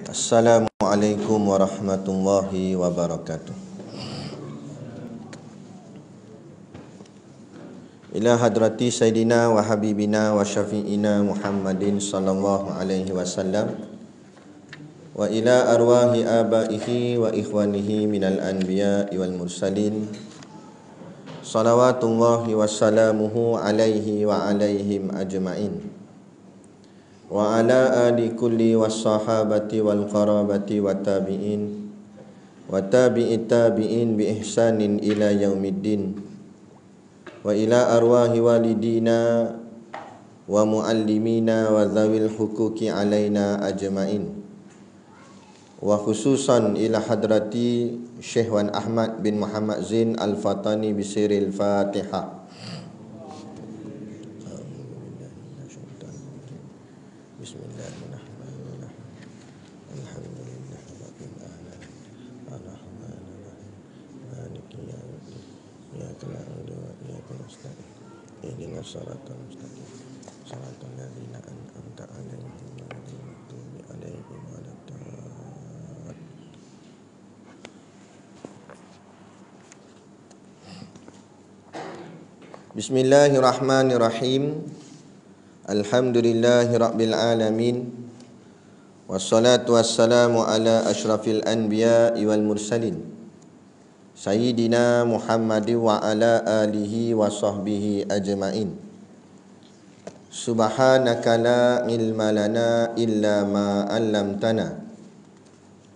Assalamualaikum warahmatullahi wabarakatuh. Ila hadrati Sayyidina wa Habibina wa Syafi'ina Muhammadin sallallahu alaihi wasallam wa ila arwahi abaihi wa ikhwanihi minal anbiya'i wal mursalin salawatullahi wassalamuhu alaihi wa alaihim ajma'in wa ala ali kulli wassahabati wal qarabati wa tabi'in wa tabi'it tabi'in bi ihsanin ila yaumiddin wa ila arwahi walidina wa muallimina wa zawil huquqi alaina ajma'in wa khususan ila hadrati Syekh Wan Ahmad bin Muhammad Zain Al-Fatani bisiril Fatihah. Bismillahirrahmanirrahim. Alhamdulillahirabbil alamin. Arrahmanirrahim. Maliki yaumiddin. Iyyaka na'budu wa iyyaka nasta'in. Ihdinas siratal mustaqim. Shiratal ladzina an'amta 'alaihim ghairil maghdubi 'alaihim waladdallin. Bismillahirrahmanirrahim. Alhamdulillahi rabbil alamin. Wassalatu wassalamu ala asyrafil anbiya'i wal mursalin Sayyidina Muhammad wa ala alihi wa sahbihi ajma'in. Subhanaka la ilma lana illa ma 'allamtana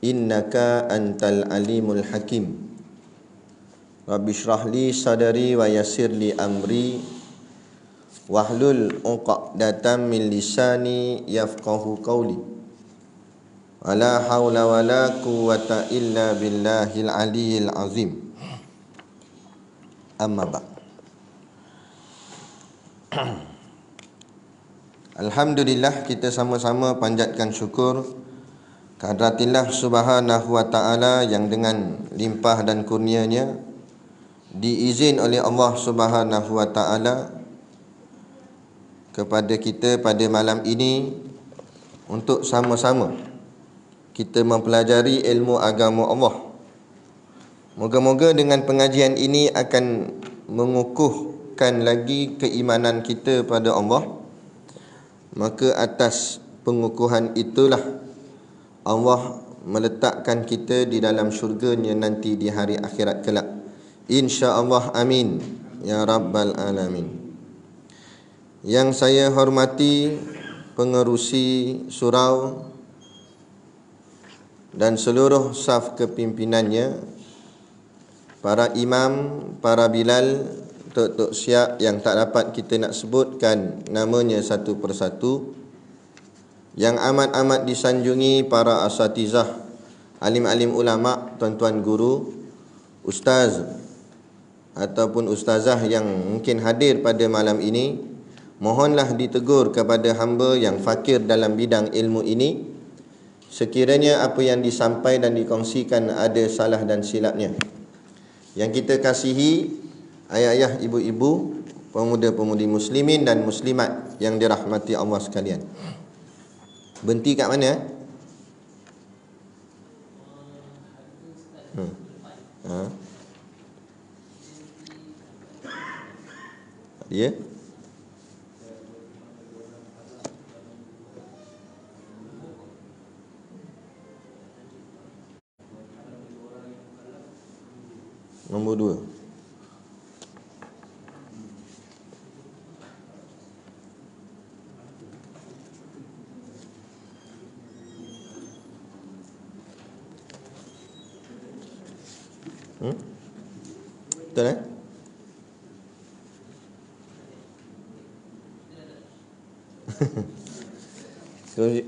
innaka antal alimul hakim. Rabbi shrah li sadri wa yassir li amri wahlul 'uqdatam min lisani yafqahu qawli. Wala haula wala quwwata illa billahil aliyyil azim. Amma ba'. Alhamdulillah, kita sama-sama panjatkan syukur kehadirat Subhanahu wa ta'ala yang dengan limpah dan kurnianya diizin oleh Allah Subhanahu wa ta'ala kepada kita pada malam ini untuk sama-sama kita mempelajari ilmu agama Allah. Moga-moga dengan pengajian ini akan mengukuhkan lagi keimanan kita pada Allah. Maka atas pengukuhan itulah Allah meletakkan kita di dalam syurganya nanti di hari akhirat kelak. InsyaAllah, amin ya rabbal alamin. Yang saya hormati pengerusi surau dan seluruh saf kepimpinannya, para imam, para bilal, tok-tok siap yang tak dapat kita nak sebutkan namanya satu persatu, yang amat-amat disanjungi para asatizah, alim-alim ulama, tuan-tuan guru, ustaz ataupun ustazah yang mungkin hadir pada malam ini, mohonlah ditegur kepada hamba yang fakir dalam bidang ilmu ini. Sekiranya apa yang disampaikan dan dikongsikan ada salah dan silapnya. Yang kita kasihi ayah-ayah, ibu-ibu, pemuda-pemudi muslimin dan muslimat yang dirahmati Allah sekalian. Berhenti kat mana? Dia? Nombor 2. Betul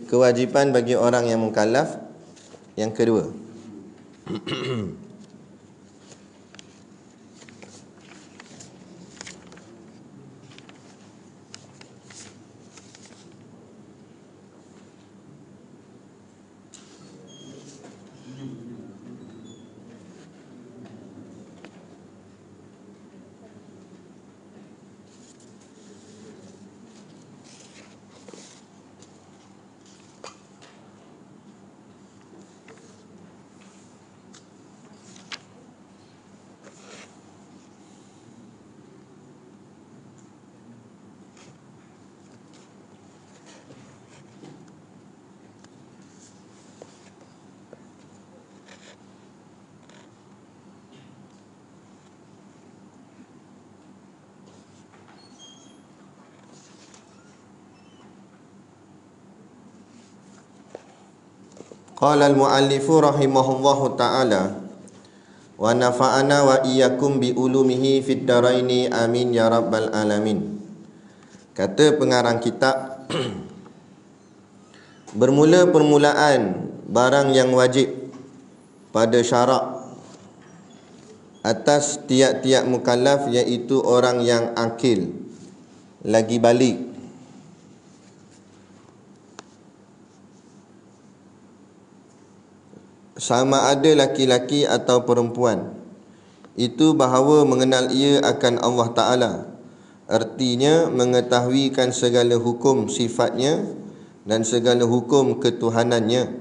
Kewajipan bagi orang yang mukallaf yang kedua. Qala al-muallifu rahimahullahu ta'ala wa nafa'ana wa iyyakum bi ulumihi fid daraini amin ya rabbal alamin. Kata pengarang kitab, bermula permulaan barang yang wajib pada syarak atas tiap-tiap mukallaf, iaitu orang yang akil lagi balik, sama ada laki-laki atau perempuan, itu bahawa mengenal ia akan Allah Ta'ala, artinya mengetahuikan segala hukum sifatnya dan segala hukum ketuhanannya,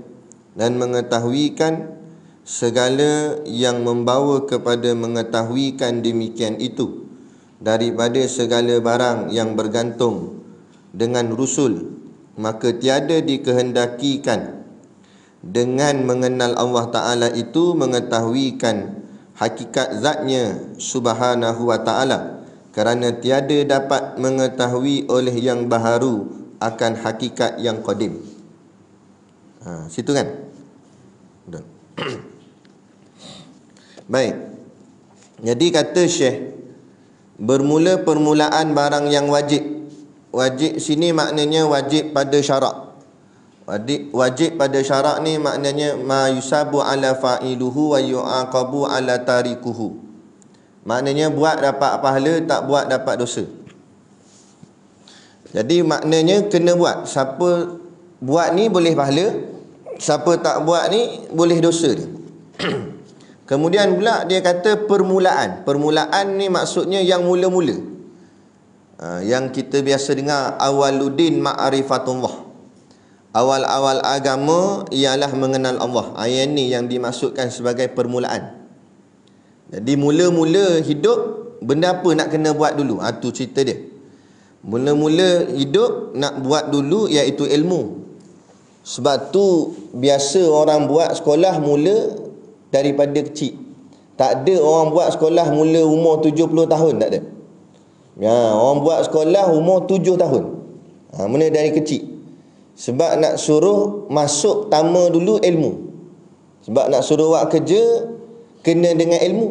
dan mengetahuikan segala yang membawa kepada mengetahuikan demikian itu daripada segala barang yang bergantung dengan rusul. Maka tiada dikehendakikan dengan mengenal Allah Ta'ala itu mengetahuikan hakikat zatnya subhanahu wa ta'ala, kerana tiada dapat mengetahui oleh yang baharu akan hakikat yang qadim. Situ kan? Betul. Baik. Jadi kata Syekh, bermula permulaan barang yang wajib. Wajib sini maknanya wajib pada syarak. Wajib pada syarak ni maknanya ma yusabu ala fa'iluhu wa yu'aqabu ala tarikuhu. Maknanya buat dapat pahala, tak buat dapat dosa. Jadi maknanya kena buat. Siapa buat ni boleh pahala, siapa tak buat ni boleh dosa dia. Kemudian pula dia kata permulaan. Permulaan ni maksudnya yang mula-mula. Yang kita biasa dengar awaluddin ma'rifatullah. Awal-awal agama ialah mengenal Allah. Ayat ni yang dimaksudkan sebagai permulaan. Jadi mula-mula hidup, benda apa nak kena buat dulu? Tu cerita dia. Mula-mula hidup nak buat dulu iaitu ilmu. Sebab tu biasa orang buat sekolah mula daripada kecil. Tak ada orang buat sekolah mula umur 70 tahun, tak ada. Orang buat sekolah umur 7 tahun. Mula dari kecil. Sebab nak suruh masuk pertama dulu ilmu. Sebab nak suruh buat kerja kena dengan ilmu.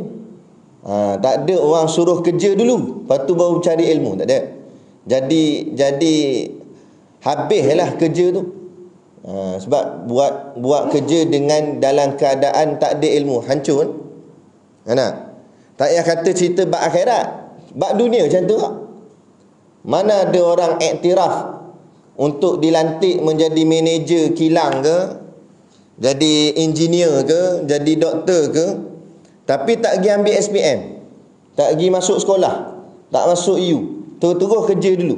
Tak ada orang suruh kerja dulu, lepas tu baru cari ilmu, tak ada. Jadi habislah kerja tu. Sebab buat kerja dengan dalam keadaan tak ada ilmu, hancur kan? Tak payah kata cerita bab akhirat, bab dunia macam tu lah. Mana ada orang iktiraf untuk dilantik menjadi manager kilang ke, jadi engineer ke, jadi doktor ke, tapi tak pergi ambil SPM, tak pergi masuk sekolah, tak masuk EU, terus kerja dulu.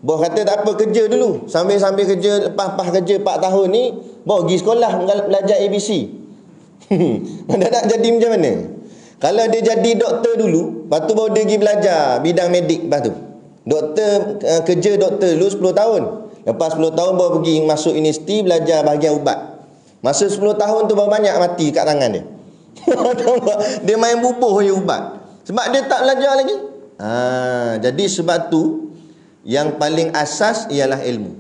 Bos kata tak apa, kerja dulu, sambil kerja, lepas kerja 4 tahun ni baru pergi sekolah belajar ABC. Anda nak jadi macam mana? Kalau dia jadi doktor dulu, lepas tu baru dia pergi belajar bidang medik. Lepas tu doktor, kerja doktor dulu 10 tahun, lepas 10 tahun baru pergi masuk universiti belajar bahagian ubat. Masa 10 tahun tu baru banyak mati kat tangan dia. Dia main bubuh je ubat, sebab dia tak belajar lagi. Jadi sebab tu yang paling asas ialah ilmu.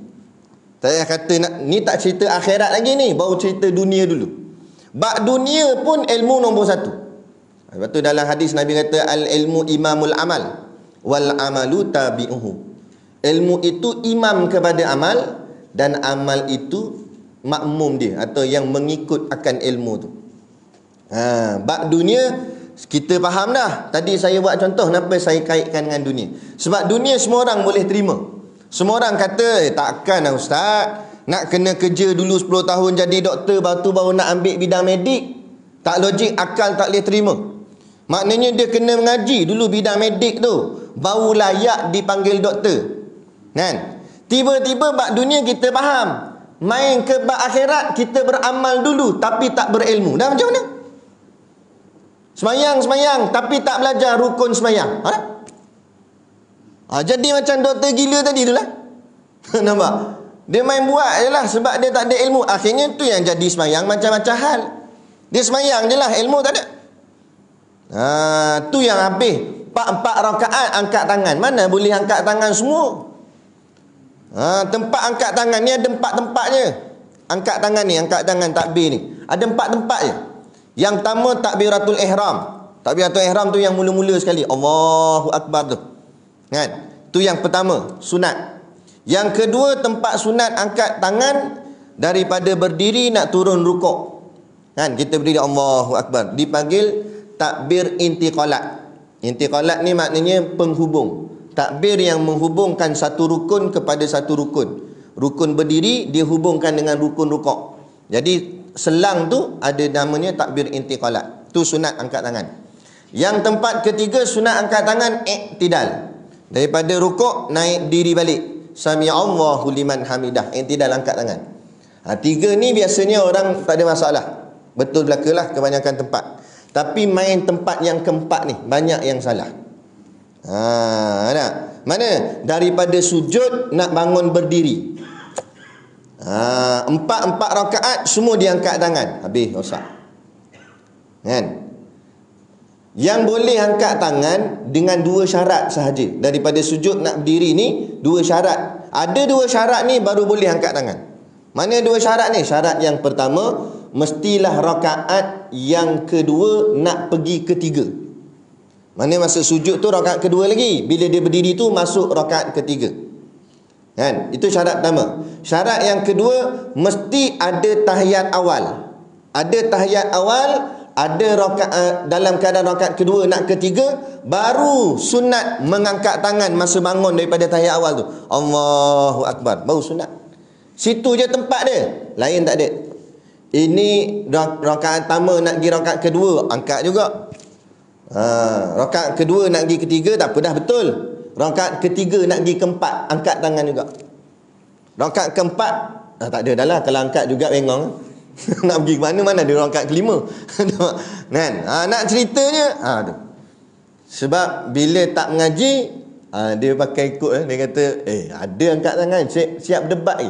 Saya kata ni tak cerita akhirat lagi ni, baru cerita dunia dulu. Bab dunia pun ilmu nombor 1. Lepas tu dalam hadis Nabi kata al-ilmu imamul amal wal amalu tabi'uhu. Ilmu itu imam kepada amal, dan amal itu makmum dia atau yang mengikut akan ilmu tu. Bab dunia kita faham dah. Tadi saya buat contoh kenapa saya kaitkan dengan dunia. Sebab dunia semua orang boleh terima. Semua orang kata takkan lah ustaz, nak kena kerja dulu 10 tahun jadi doktor, baru nak ambil bidang medik. Tak logik, akal tak boleh terima. Maknanya dia kena mengaji dulu bidang medik tu, baru layak dipanggil doktor. Kan? Tiba-tiba bab dunia kita faham, main ke bab akhirat kita beramal dulu tapi tak berilmu. Dah macam mana? Semayang tapi tak belajar rukun semayang. Jadi macam doktor gila tadi tu lah. Nampak? Dia main buat je lah sebab dia tak ada ilmu. Akhirnya tu yang jadi semayang macam-macam hal. Dia semayang je lah, ilmu tak ada. Tu yang habis 4 rakaat angkat tangan. Mana boleh angkat tangan semua? Tempat angkat tangan ni ada 4 tempatnya. angkat tangan ni, angkat tangan takbir ni. Ada 4 tempat je. Yang pertama takbiratul ihram. Takbiratul ihram tu yang mula-mula sekali. Allahu Akbar tu. Kan? Tu yang pertama, sunat. Yang kedua, tempat sunat angkat tangan daripada berdiri nak turun rukuk. Kan? Kita berdiri Allahu Akbar. Dipanggil takbir intiqalat. Intiqalat ni maknanya penghubung. Takbir yang menghubungkan satu rukun kepada satu rukun. Rukun berdiri dia hubungkan dengan rukun rukuk. Jadi selang tu ada namanya takbir intiqalat. Tu sunat angkat tangan. Yang tempat ketiga sunat angkat tangan iktidal. Daripada rukuk naik diri balik. Sami'allahu liman hamidah. Iktidal angkat tangan. 3 ni biasanya orang tak ada masalah. Betul belakalah kebanyakan tempat. Tapi main tempat yang keempat ni banyak yang salah. Nak? Mana? Daripada sujud nak bangun berdiri. 4 rakaat semua dia angkat tangan. Habis rosak. Kan? Yang boleh angkat tangan dengan 2 syarat sahaja. Daripada sujud nak berdiri ni 2 syarat. Ada 2 syarat ni baru boleh angkat tangan. Mana 2 syarat ni? Syarat yang pertama, mestilah rakaat yang kedua nak pergi ketiga. Mana masa sujud tu rakaat kedua lagi. Bila dia berdiri tu masuk rakaat ketiga. Kan? Itu syarat pertama. Syarat yang kedua, mesti ada tahiyat awal. Ada tahiyat awal, ada rakaat dalam keadaan rakaat kedua nak ketiga, baru sunat mengangkat tangan masa bangun daripada tahiyat awal tu. Allahu Akbar. Baru sunat. Situ je tempat dia. Lain tak ada. Ini rakaat pertama nak pergi rakaat kedua, angkat juga. Rakaat kedua nak pergi ketiga, tak apa dah, betul. Rakaat ketiga nak pergi keempat, angkat tangan juga. Rakaat keempat, tak ada dah lah. Kalau angkat juga bengong. Nak pergi ke mana, mana ada rakaat kelima. Kan? Nak ceritanya, tu. Sebab bila tak mengaji, dia pakai ikut. Dia kata, ada angkat tangan, siap debat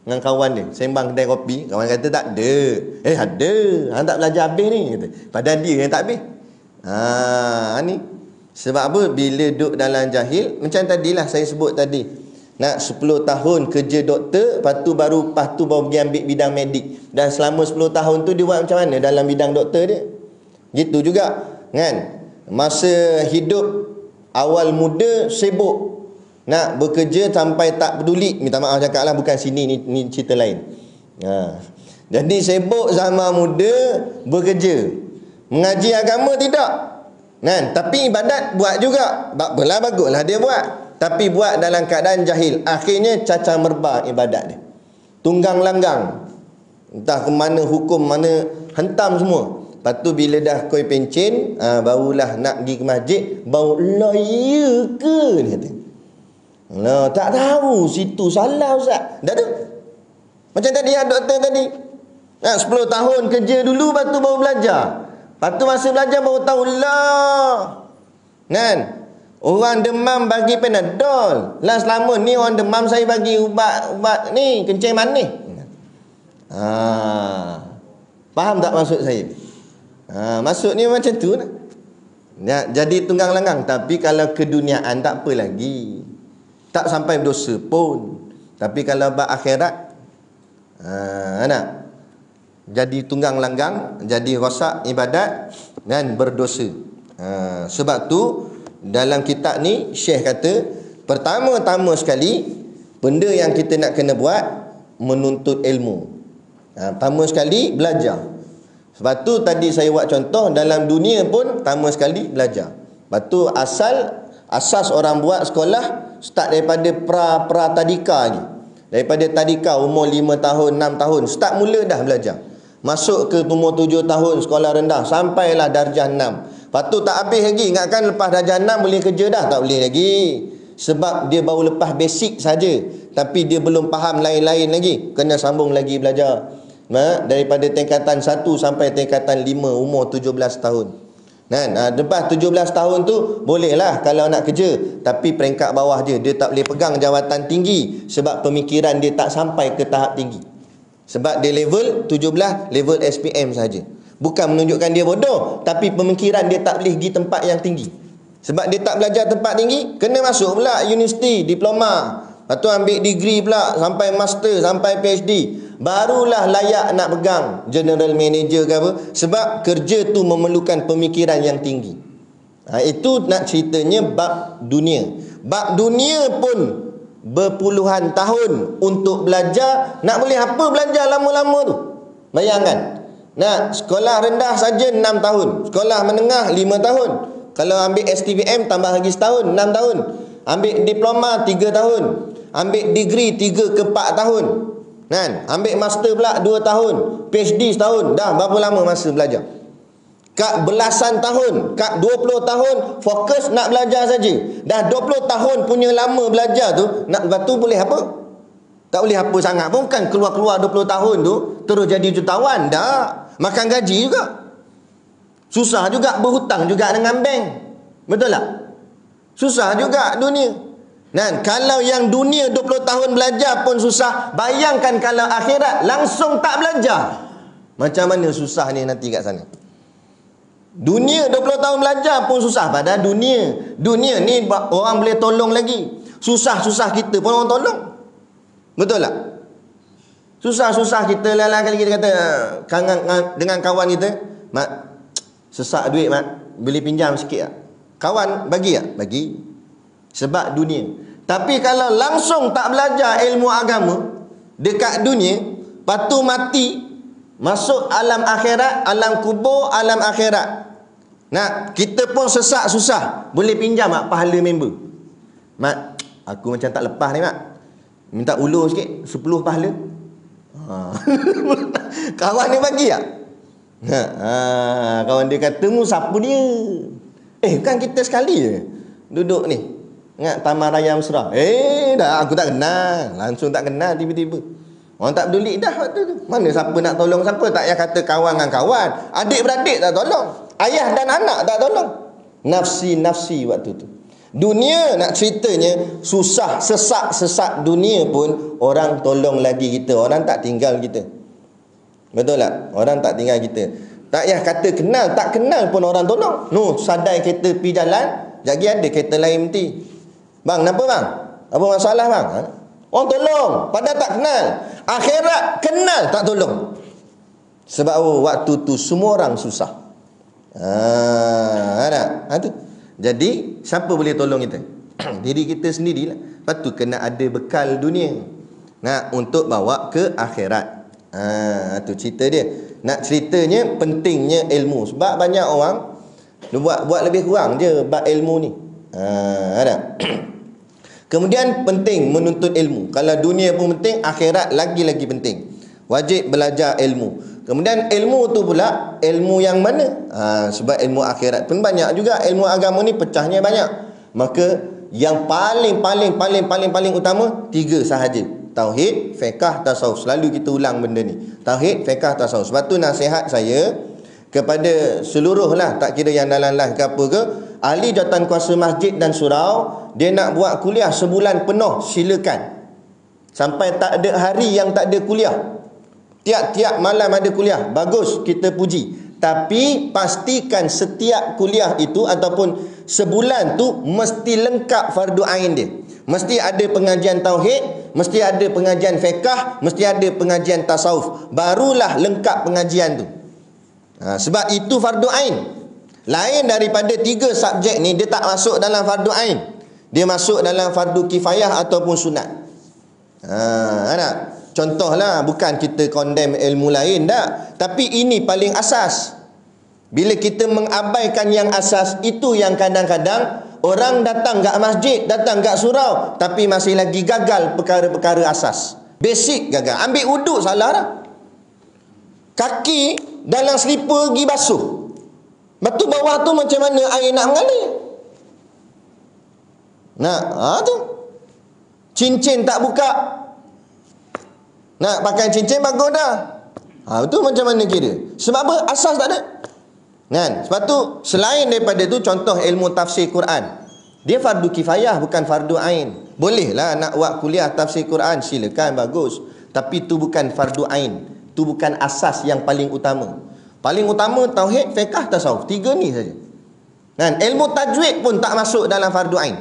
dengan kawan dia, sembang kedai kopi. Kawan kata tak ada. Ada. Hang tak belajar habis ni, kata. Padahal dia yang tak habis. Ni sebab apa? Bila duduk dalam jahil, macam tadilah saya sebut tadi, nak 10 tahun kerja doktor, lepas tu baru pergi ambil bidang medik. Dan selama 10 tahun tu dia buat macam mana dalam bidang doktor dia? Gitu juga, kan? Masa hidup awal muda sibuk nak bekerja sampai tak peduli. Minta maaf cakap lah, bukan sini, ni cerita lain. Jadi sibuk zaman muda bekerja. Mengaji agama tidak. Kan? Tapi ibadat buat juga. Apalah, baguslah dia buat. Tapi buat dalam keadaan jahil. Akhirnya cacar merbah ibadat dia. Tunggang langgang. Entah ke mana hukum, mana hentam semua. Lepas tu bila dah koi pencen, barulah nak pergi ke masjid, baru ya ke? Dia kata. Tak tahu situ salah Ustaz. Dah tu. Macam tadi doktor tadi. 10 tahun kerja dulu, lepas tu baru belajar. Lepas tu masa belajar baru tahu lah. Kan? Orang demam bagi Panadol. Lah selama ni orang demam saya bagi ubat ni, kencing manis. Faham tak maksud saya? Maksudnya macam tu lah. Jadi tunggang langgang. Tapi kalau keduniaan tak apa lagi. Tak sampai berdosa pun. Tapi kalau bab akhirat, nak jadi tunggang langgang, jadi rosak ibadat dan berdosa. Sebab tu dalam kitab ni Syekh kata, pertama-tama sekali benda yang kita nak kena buat, menuntut ilmu. Pertama sekali belajar. Sebab tu tadi saya buat contoh, dalam dunia pun pertama sekali belajar. Lepas tu asas orang buat sekolah start daripada pra tadika ni. Daripada tadika umur 5 tahun, 6 tahun start mula dah belajar. Masuk ke umur 7 tahun sekolah rendah, sampailah darjah 6. Lepas tu tak habis lagi. Ingatkan lepas darjah 6 boleh kerja dah? Tak boleh lagi. Sebab dia baru lepas basic saja, tapi dia belum faham lain-lain lagi. Kena sambung lagi belajar. Daripada tingkatan 1 sampai tingkatan 5 umur 17 tahun. Lepas 17 tahun tu bolehlah kalau nak kerja, tapi peringkat bawah dia tak boleh pegang jawatan tinggi sebab pemikiran dia tak sampai ke tahap tinggi. Sebab dia level 17, level SPM saja. Bukan menunjukkan dia bodoh, tapi pemikiran dia tak boleh pergi tempat yang tinggi. Sebab dia tak belajar tempat tinggi, kena masuk pula universiti, diploma. Lepas tu ambil degree pula, sampai master, sampai PhD. Barulah layak nak pegang general manager ke apa. Sebab kerja tu memerlukan pemikiran yang tinggi. Itu nak ceritanya bab dunia. Bab dunia pun berpuluhan tahun untuk belajar. Nak boleh apa belajar lama-lama tu? Bayangkan. Nak sekolah rendah saja 6 tahun. Sekolah menengah 5 tahun. Kalau ambil STPM tambah lagi setahun, 6 tahun. Ambil diploma 3 tahun. Ambil degree 3 ke 4 tahun. Kan? Ambil master pula 2 tahun. PhD setahun. Dah berapa lama masa belajar? Kak belasan tahun, kak 20 tahun fokus nak belajar saja. Dah 20 tahun punya lama belajar tu, nak lepas tu boleh apa? Tak boleh apa sangat pun. Bukan keluar-keluar 20 tahun tu terus jadi jutawan. Tak. Makan gaji juga. Susah juga, berhutang juga dengan bank. Betul tak? Susah juga dunia. Dan kalau yang dunia 20 tahun belajar pun susah, bayangkan kalau akhirat langsung tak belajar. Macam mana susah ni nanti kat sana. Dunia 20 tahun belajar pun susah. Padahal dunia ni orang boleh tolong lagi. Susah-susah kita pun orang tolong. Betul tak? Susah-susah kita lain kali kita kata dengan kawan kita, "Mat, sesak duit mat, boleh pinjam sikit tak?" Kawan bagi tak? Bagi. Sebab dunia. Tapi kalau langsung tak belajar ilmu agama dekat dunia, lepas tu mati, masuk alam akhirat, alam kubur, alam akhirat. Nah, kita pun sesak susah, boleh pinjam tak pahala member? Mat, aku macam tak lepas ni mat. Minta ulur sikit 10 pahala. Kawan dia bagi tak? Kawan dia kata, "Mu siapa dia?" Kan kita sekali je duduk ni ingat Taman Raya Mesra. Dah aku tak kenal. Langsung tak kenal tiba-tiba. Orang tak peduli dah waktu tu. Mana siapa nak tolong siapa? Tak payah kata kawan dengan kawan. Adik-beradik tak tolong. Ayah dan anak tak tolong. Nafsi-nafsi waktu tu. Dunia nak ceritanya susah, sesak dunia pun orang tolong lagi kita. Orang tak tinggal kita. Betul tak? Orang tak tinggal kita. Tak payah kata kenal, tak kenal pun orang tolong. Sadai kereta pergi jalan, lagi ada kereta lain berhenti. "Bang, kenapa bang? Apa masalah bang?" Orang tolong, padahal tak kenal. Akhirat kenal, tak tolong. Sebab waktu tu semua orang susah. Tu. Jadi siapa boleh tolong kita? Diri kita sendirilah. Lepas tu kena ada bekal dunia. Untuk bawa ke akhirat. Tu cerita dia. Nak ceritanya pentingnya ilmu. Sebab banyak orang buat lebih kurang je bab ilmu ni. Kemudian penting menuntut ilmu. Kalau dunia pun penting, akhirat lagi-lagi penting. Wajib belajar ilmu. Kemudian ilmu tu pula ilmu yang mana? Sebab ilmu akhirat pun banyak juga. Ilmu agama ni pecahnya banyak. Maka yang paling utama 3 sahaja. Tauhid, fiqh, tasawuf. Selalu kita ulang benda ni. Tauhid, fiqh, tasawuf. Sebab tu nasihat saya kepada seluruh lah, tak kira yang dalam live ke apa ke, ahli jawatan kuasa masjid dan surau, dia nak buat kuliah sebulan penuh, silakan. Sampai tak ada hari yang tak ada kuliah. Tiap-tiap malam ada kuliah. Bagus, kita puji. Tapi pastikan setiap kuliah itu ataupun sebulan tu mesti lengkap fardu ain dia. Mesti ada pengajian tauhid, mesti ada pengajian fiqh, mesti ada pengajian tasawuf. Barulah lengkap pengajian tu. Sebab itu fardu ain. Lain daripada 3 subjek ni, dia tak masuk dalam fardu ain. Dia masuk dalam fardu kifayah ataupun sunat. Contohlah, bukan kita condemn ilmu lain tak, tapi ini paling asas. Bila kita mengabaikan yang asas itu, yang kadang-kadang orang datang kat masjid, datang kat surau, tapi masih lagi gagal perkara-perkara asas. Basic gagal. Ambil wuduk salah dah. Kaki dalam selipar pergi basuh. Batu bawah tu macam mana air nak mengalir? Tu. Cincin tak buka. Nak pakai cincin bagus dah. Itu macam mana kira? Sebab apa? Asas tak ada. Sebab tu selain daripada tu, contoh ilmu tafsir Quran. Dia fardu kifayah, bukan fardu ain. Bolehlah nak buat kuliah tafsir Quran, silakan, bagus. Tapi tu bukan fardu ain. Tu bukan asas yang paling utama. Paling utama tauhid, fiqh, tasawuf. 3 ni saja. Ilmu tajwid pun tak masuk dalam fardu ain.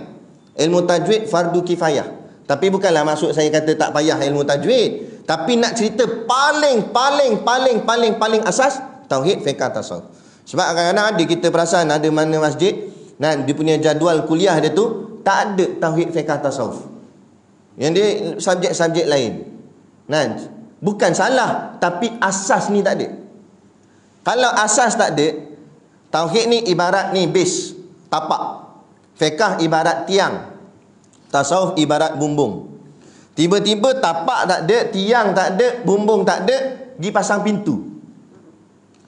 Ilmu tajwid fardu kifayah. Tapi bukanlah maksud saya kata tak payah ilmu tajwid. Tapi nak cerita paling asas tauhid, fiqh, tasawuf. Sebab kadang-kadang ada kita perasan ada mana masjid, dia punya jadual kuliah dia tu tak ada tauhid, fiqh, tasawuf. Yang dia subjek-subjek lain. Bukan salah, tapi asas ni tak ada. Kalau asas tak ada, tauhid ni ibarat ni base, tapak. Fiqh ibarat tiang. Tasawuf ibarat bumbung. Tiba-tiba tapak tak ada, tiang tak ada, bumbung tak ada, pergi pasang pintu.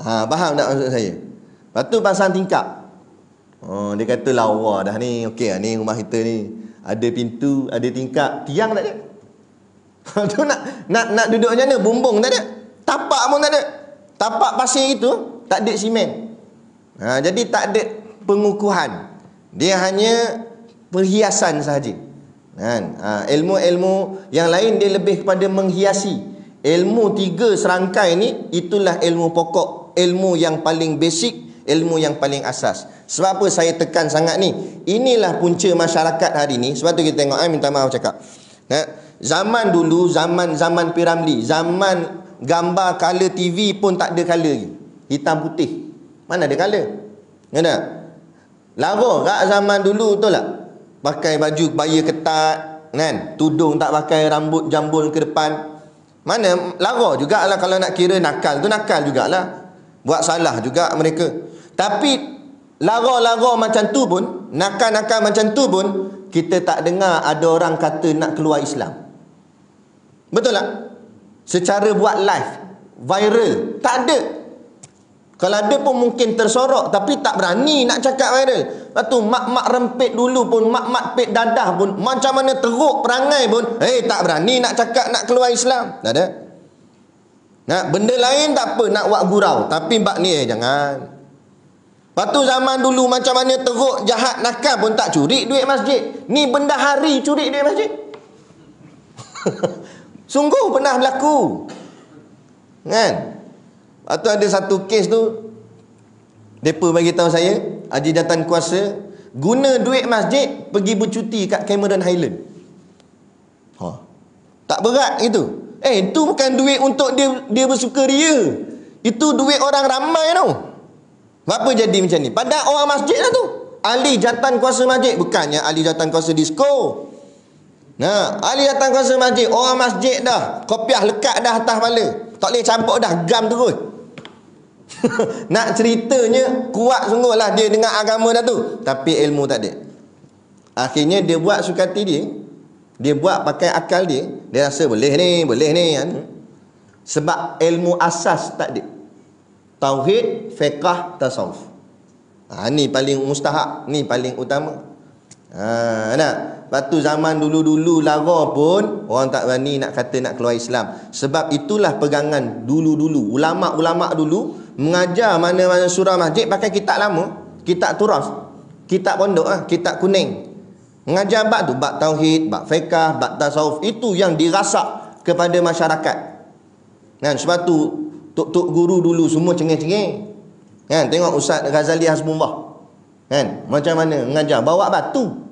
Faham tak maksud saya? Lepas tu pasang tingkap. Dia kata lawa dah ni. Okey lah ni rumah kita ni. Ada pintu, ada tingkap, tiang tak ada. Tu nak duduk macam mana? Bumbung tak ada. Tapak pun tak ada. Tapak pasir itu tak ada simen. Jadi tak ada pengukuhan. Dia hanya perhiasan sahaja. Ilmu-ilmu yang lain dia lebih kepada menghiasi. Ilmu 3 serangkai ni itulah ilmu pokok, ilmu yang paling basic, ilmu yang paling asas. Sebab apa saya tekan sangat ni? Inilah punca masyarakat hari ni. Sebab tu kita tengok, minta maaf cakap. Zaman dulu, zaman Piramli, zaman gambar color TV pun tak ada color lagi. Hitam putih. Mana ada color? Ada. Lara kat zaman dulu betul tak? Pakai baju kebaya ketat, tudung tak pakai, rambut jambul ke depan. Mana lara jugalah. Kalau nak kira nakal tu nakal jugalah. Buat salah juga mereka. Tapi lara-lara macam tu pun, nakal-nakal macam tu pun, kita tak dengar ada orang kata nak keluar Islam. Betul tak? Secara buat live, viral, tak ada. Kalau ada pun mungkin tersorok, tapi tak berani nak cakap viral. Lepas tu mak-mak rempit dulu pun, mak-mak pek dadah pun, macam mana teruk perangai pun, tak berani nak cakap nak keluar Islam. Tak ada. Benda lain tak apa, nak buat gurau, tapi bab ni jangan. Lepas tu zaman dulu macam mana teruk, jahat, nakal pun tak curi duit masjid. Ni benda hari curi duit masjid. Sungguh pernah berlaku. Lepas tu ada satu kes tu, mereka bagi tahu saya, Haji Jatan Kuasa guna duit masjid pergi bercuti kat Cameron Highland. Tak berat itu. Itu bukan duit untuk dia bersukaria. Itu duit orang ramai tau. Apa jadi macam ni? Padahal orang masjid lah tu. Ahli Jatan Kuasa masjid. Bukannya ahli Jatan Kuasa disco. Ahli Jatan Kuasa masjid. Orang masjid dah. Kopiah lekat dah atas kepala. Tak boleh campur dah. Gam terus. Nak ceritanya kuat sungguh lah dia dengan agama dah tu, tapi ilmu tak ada. Akhirnya dia buat suka hati dia. Dia buat pakai akal dia. Dia rasa boleh ni kan? Sebab ilmu asas tak ada. Tauhid, fiqh, tasawuf. Ni paling mustahak, ni paling utama. Lepas tu zaman dulu-dulu lara pun orang tak berani nak kata nak keluar Islam. Sebab itulah pegangan dulu-dulu. Ulama'-ulama' dulu mengajar mana-mana surah masjid pakai kitab lama, kitab turas, kitab pondok, kitab kuning. Mengajar bab tu, bab tauhid, bab fiqh, bab tasawuf. Itu yang dirasak kepada masyarakat. Sebab tu tok-tok guru dulu semua cengeng-cengeng. Tengok Ustaz Ghazali Hasbullah. Macam mana mengajar, bawa batu.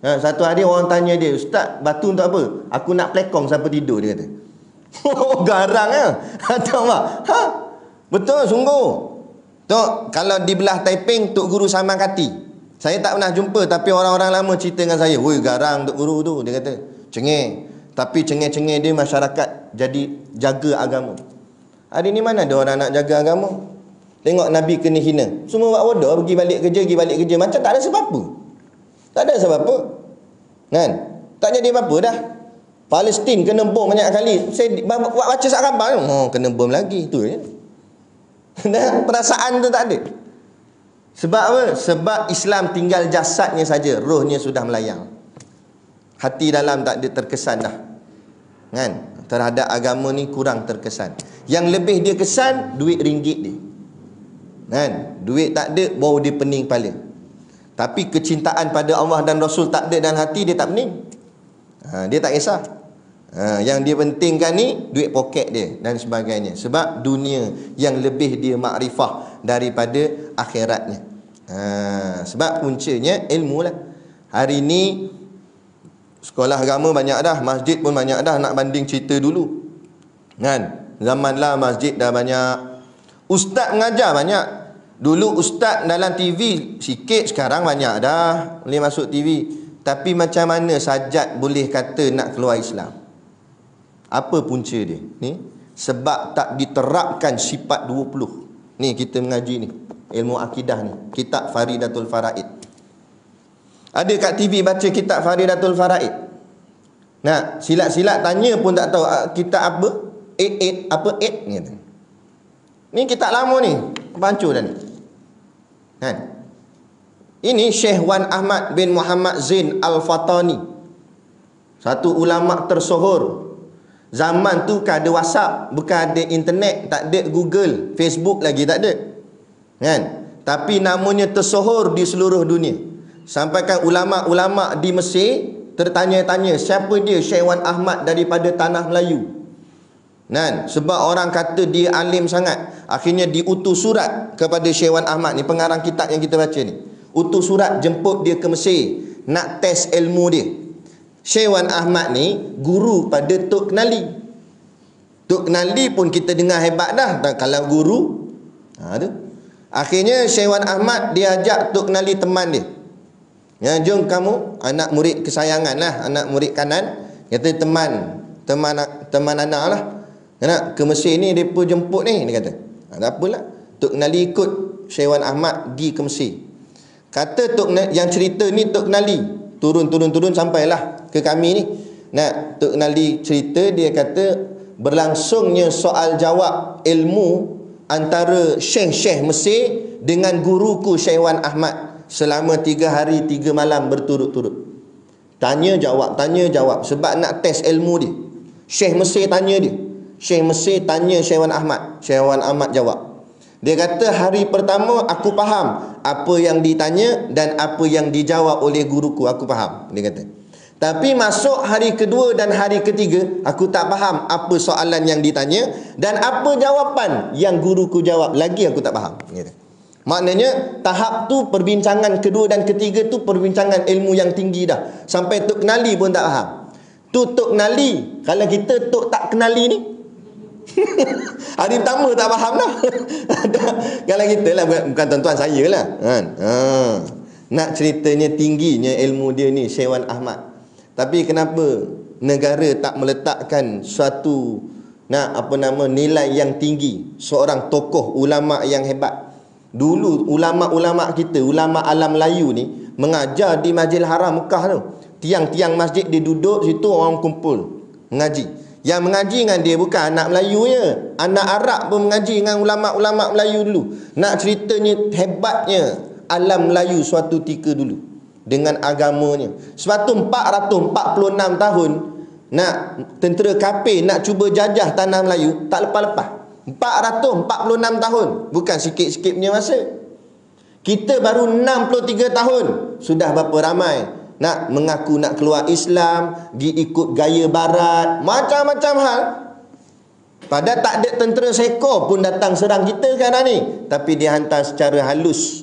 Satu hari orang tanya dia, Ustaz, batu untuk apa? Aku nak plekong siapa tidur, dia kata. Garang ya. Tahu tak? Betul sungguh. Tok, kalau di belah Taiping Tok Guru Saman Kati. Saya tak pernah jumpa, tapi orang-orang lama cerita dengan saya, "Woi, garang Tok Guru tu," dia kata. Cengeng. Tapi cengeng-cengeng dia masyarakat jadi jaga agama. Hari ni mana ada orang nak jaga agama? Tengok Nabi kena hina. Semua buat bodoh, pergi balik kerja, macam tak ada sebab apa. Tak ada sebab apa. Tak jadi apa-apa dah. Palestin kena bom banyak kali. Saya baca sat khabar, kena bom lagi tu je. Perasaan tu tak ada. Sebab apa? Sebab Islam tinggal jasadnya saja, rohnya sudah melayang. Hati dalam tak ada terkesan dah. Terhadap agama ni kurang terkesan. Yang lebih dia kesan duit ringgit dia. Duit tak ada, baru dia pening kepala. Tapi kecintaan pada Allah dan Rasul tak ada dalam hati, dia tak pening. Dia tak kisah. Yang dia pentingkan ni duit poket dia dan sebagainya. Sebab dunia yang lebih dia makrifah daripada akhiratnya. Sebab puncanya ilmu lah. Hari ni Sekolah agama banyak dah, masjid pun banyak dah, nak banding cerita dulu. Kan? Zaman lah masjid dah banyak. Ustaz mengajar banyak. Dulu ustaz dalam TV sikit, sekarang banyak dah boleh masuk TV. Tapi macam mana Sajjad boleh kata nak keluar Islam? Apa punca dia? Ni sebab tak diterapkan sifat 20. Ni kita mengaji ni, ilmu akidah ni, kitab Faridatul Faraid. Ada kat TV baca kitab Faridatul Faraid. Nah, silat-silat tanya pun tak tahu kitab apa? 88 apa 8 ni kata. Ni kitab lama ni, pancur dah ni. Kan? Ini Syekh Wan Ahmad bin Muhammad Zain Al-Fatani, satu ulama tersohor. Zaman tu kan ada WhatsApp, bukan ada internet, tak ada Google, Facebook lagi tak ada. Kan? Tapi namanya tersohor di seluruh dunia. Sampaikan ulama-ulama di Mesir tertanya-tanya siapa dia Syekh Wan Ahmad daripada tanah Melayu. Kan? Sebab orang kata dia alim sangat. Akhirnya diutus surat kepada Syekh Wan Ahmad ni, pengarang kitab yang kita baca ni. Utus surat jemput dia ke Mesir nak test ilmu dia. Syekh Wan Ahmad ni guru pada Tok Kenali. Tok Kenali pun kita dengar hebat dah. Dan kalau guru tu. Akhirnya Syekh Wan Ahmad dia ajak Tok Kenali teman dia. Ya, jom kamu, anak murid kesayangan lah, anak murid kanan. Kata teman anak lah. Nak ke Mesir ni, mereka jemput ni. Dia kata, tak apalah. Tok Kenali ikut Syekh Wan Ahmad pergi ke Mesir. Kata yang cerita ni Tok Kenali, turun sampailah ke kami ni. Nah, Tok Kenali cerita, dia kata berlangsungnya soal jawab ilmu antara syekh-syekh Mesir dengan guruku Syekh Wan Ahmad selama 3 hari 3 malam berturut-turut. Tanya jawab sebab nak test ilmu dia. Syekh Mesir tanya dia, Syekh Mesir tanya Syekh Wan Ahmad, Syekh Wan Ahmad jawab. Dia kata hari pertama aku faham apa yang ditanya dan apa yang dijawab oleh guruku, aku faham. Dia kata. Tapi masuk hari kedua dan hari ketiga, aku tak faham apa soalan yang ditanya dan apa jawapan yang guruku jawab, lagi aku tak faham. Dia kata. Maknanya tahap tu, perbincangan kedua dan ketiga tu perbincangan ilmu yang tinggi dah. Sampai Tok Kenali pun tak faham. Tu Tok Kenali. Kalau kita Tok tak kenali ni hari pertama tak faham dah. Kalau kita lah, bukan tuan-tuan saya lah kan? Nak ceritanya tingginya ilmu dia ni Syekh Wan Ahmad. Tapi kenapa negara tak meletakkan suatu nilai yang tinggi seorang tokoh ulama yang hebat? Dulu ulama-ulama kita, ulama alam Melayu ni mengajar di Masjidil Haram Mekah tu. Tiang-tiang masjid dia duduk situ, orang kumpul mengaji. Yang mengaji dengan dia bukan anak Melayu je, anak Arab pun mengaji dengan ulama-ulama Melayu dulu. Nak ceritanya hebatnya alam Melayu suatu ketika dulu dengan agamanya. Sebab tu 446 tahun nak tentera kafir nak cuba jajah tanah Melayu, tak lepas-lepas. 446 tahun, bukan sikit-sikit punya masa. Kita baru 63 tahun sudah berapa ramai nak mengaku nak keluar Islam, pergi ikut gaya barat, macam-macam hal. Padahal tak ada tentera seekor pun datang serang kita sekarang ni, tapi dia hantar secara halus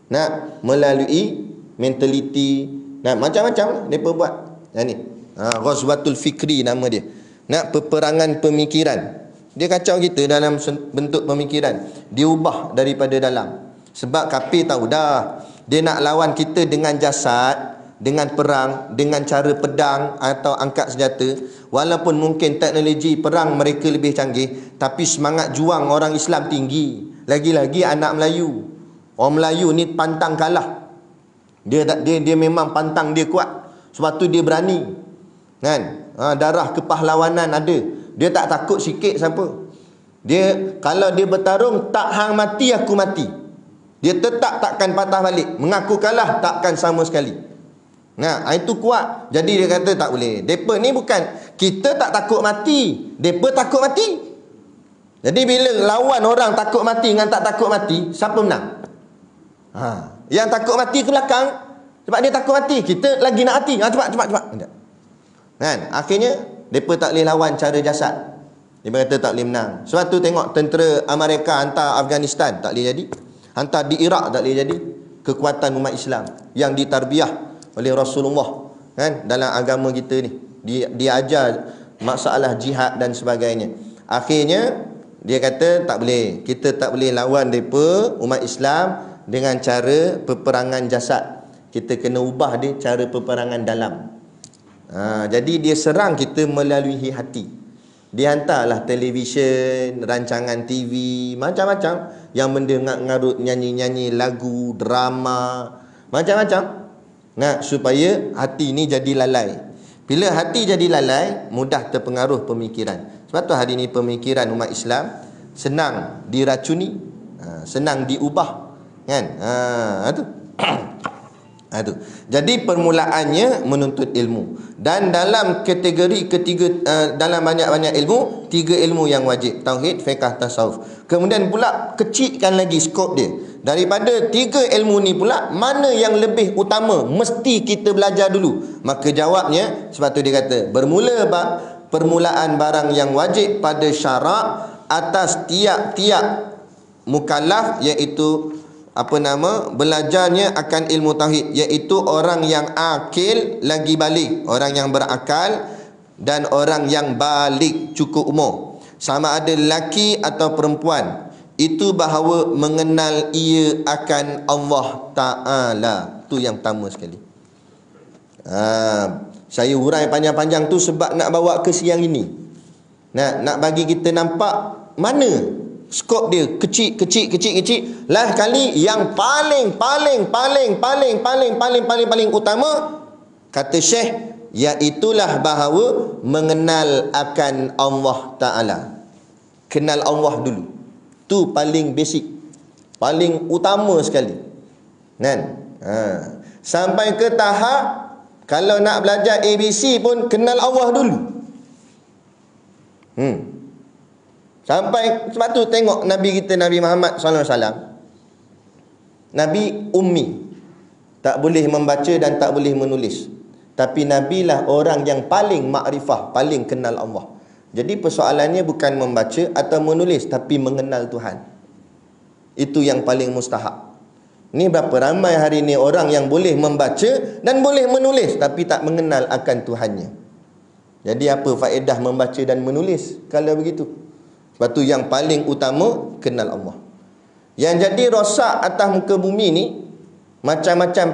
nak melalui mentaliti, nak macam-macam mereka buat. Yang ni Ghazwatul Fikri nama dia. Nak peperangan pemikiran. Dia kacau kita dalam bentuk pemikiran. Dia ubah daripada dalam. Sebab kafir tahu dah, dia nak lawan kita dengan jasad, dengan perang, dengan cara pedang atau angkat senjata. Walaupun mungkin teknologi perang mereka lebih canggih, tapi semangat juang orang Islam tinggi. Lagi-lagi anak Melayu. Orang Melayu ni pantang kalah. Dia memang pantang, dia kuat. Sebab tu dia berani. Kan? Darah kepahlawanan ada. Dia tak takut sikit siapa. Dia kalau dia bertarung, tak hang mati aku mati. Dia tetap takkan patah balik. Mengaku kalah takkan sama sekali. Nah, itu kuat. Jadi dia kata tak boleh. Depa ni bukan kita tak takut mati, depa takut mati. Jadi bila lawan orang takut mati dengan tak takut mati, siapa menang? Yang takut mati ke belakang sebab dia takut mati. Kita lagi nak mati. Cepat. Kan? Akhirnya depa tak boleh lawan cara jasad. Dia kata tak boleh menang. Sebab tu tengok tentera Amerika hantar Afghanistan tak boleh jadi. Hantar di Iraq tak boleh jadi. Kekuatan umat Islam yang ditarbiah oleh Rasulullah kan, dalam agama kita ni. Dia ajar masalah jihad dan sebagainya. Akhirnya dia kata tak boleh, kita tak boleh lawan mereka umat Islam dengan cara peperangan jasad. Kita kena ubah dia cara peperangan dalam. Jadi dia serang kita melalui hati. Dia hantarlah televisyen, rancangan TV, macam-macam yang benda ngarut nyanyi-nyanyi lagu, drama, macam-macam. Supaya hati ni jadi lalai. Bila hati jadi lalai, mudah terpengaruh pemikiran. Sebab tu hari ni pemikiran umat Islam senang diracuni, senang diubah, kan? Itu. Itu. Jadi permulaannya menuntut ilmu. Dan dalam kategori ketiga, dalam banyak-banyak ilmu, 3 ilmu yang wajib: tauhid, fiqh, tasawuf. Kemudian pula kecilkan lagi skop dia. Daripada 3 ilmu ni pula, mana yang lebih utama mesti kita belajar dulu? Maka jawabnya, sebab tu dia kata bermula permulaan barang yang wajib pada syarak atas tiap-tiap mukallaf, iaitu belajarnya akan ilmu tauhid, iaitu orang yang akil lagi balik, orang yang berakal dan orang yang balik cukup umur, sama ada lelaki atau perempuan, itu bahawa mengenal ia akan Allah Ta'ala. Tu yang pertama sekali. Saya urai panjang-panjang tu sebab nak bawa ke siang ini, nak bagi kita nampak mana skop dia kecil. Last kali yang paling utama, kata Syekh, iaitulah bahawa mengenal akan Allah Ta'ala. Kenal Allah dulu. Tu paling basic, paling utama sekali, kan? Sampai ke tahap kalau nak belajar ABC pun kenal Allah dulu. Sampai, sebab tu tengok Nabi kita, Nabi Muhammad SAW, Nabi ummi, tak boleh membaca dan tak boleh menulis. Tapi Nabi lah orang yang paling makrifah, paling kenal Allah. Jadi persoalannya bukan membaca atau menulis, tapi mengenal Tuhan. Itu yang paling mustahak. Ni berapa ramai hari ni orang yang boleh membaca dan boleh menulis, tapi tak mengenal akan Tuhannya. Jadi apa faedah membaca dan menulis kalau begitu? Sebab tu yang paling utama, kenal Allah. Yang jadi rosak atas muka bumi ni, macam-macam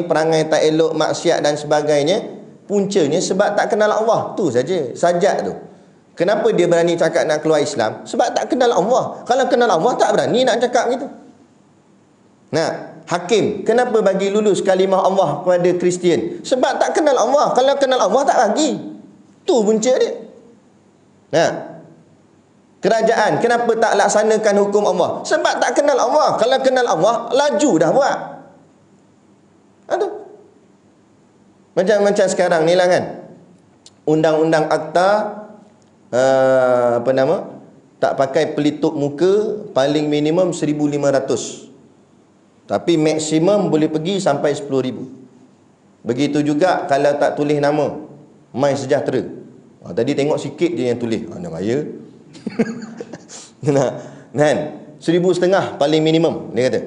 perangai tak elok, maksiat dan sebagainya, puncanya sebab tak kenal Allah. Tu saja, sajak tu. Kenapa dia berani cakap nak keluar Islam? Sebab tak kenal Allah. Kalau kenal Allah, tak berani nak cakap gitu. Hakim, kenapa bagi lulus kalimah Allah kepada Kristian? Sebab tak kenal Allah. Kalau kenal Allah, tak bagi. Tu punca dia. Kerajaan, kenapa tak laksanakan hukum Allah? Sebab tak kenal Allah. Kalau kenal Allah, laju dah buat. Aduh. Macam sekarang ni lah, kan? Undang-undang akta, tak pakai pelitup muka, paling minimum 1,500. Tapi maksimum boleh pergi sampai 10,000. Begitu juga kalau tak tulis nama, My Sejahtera. Tadi tengok sikit je yang tulis. Nak bayar. Kan? 1,500 paling minimum, dia kata.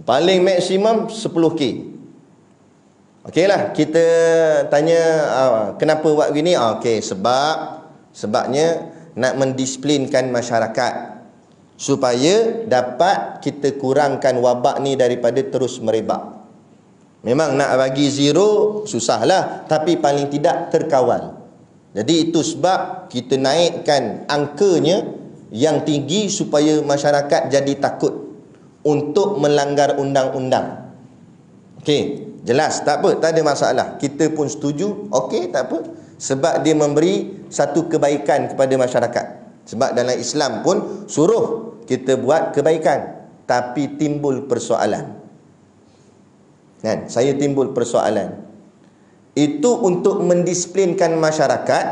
Paling maksimum 10K. Okey lah, kita tanya kenapa buat begini? Okey, sebabnya nak mendisiplinkan masyarakat supaya dapat kita kurangkan wabak ni daripada terus merebak. Memang nak bagi zero susahlah, tapi paling tidak terkawal. Jadi itu sebab kita naikkan angkanya yang tinggi supaya masyarakat jadi takut untuk melanggar undang-undang. Okey, jelas, tak apa, tak ada masalah. Kita pun setuju, okey, tak apa. Sebab dia memberi satu kebaikan kepada masyarakat. Sebab dalam Islam pun suruh kita buat kebaikan. Tapi timbul persoalan. Kan? Saya timbul persoalan. Itu untuk mendisiplinkan masyarakat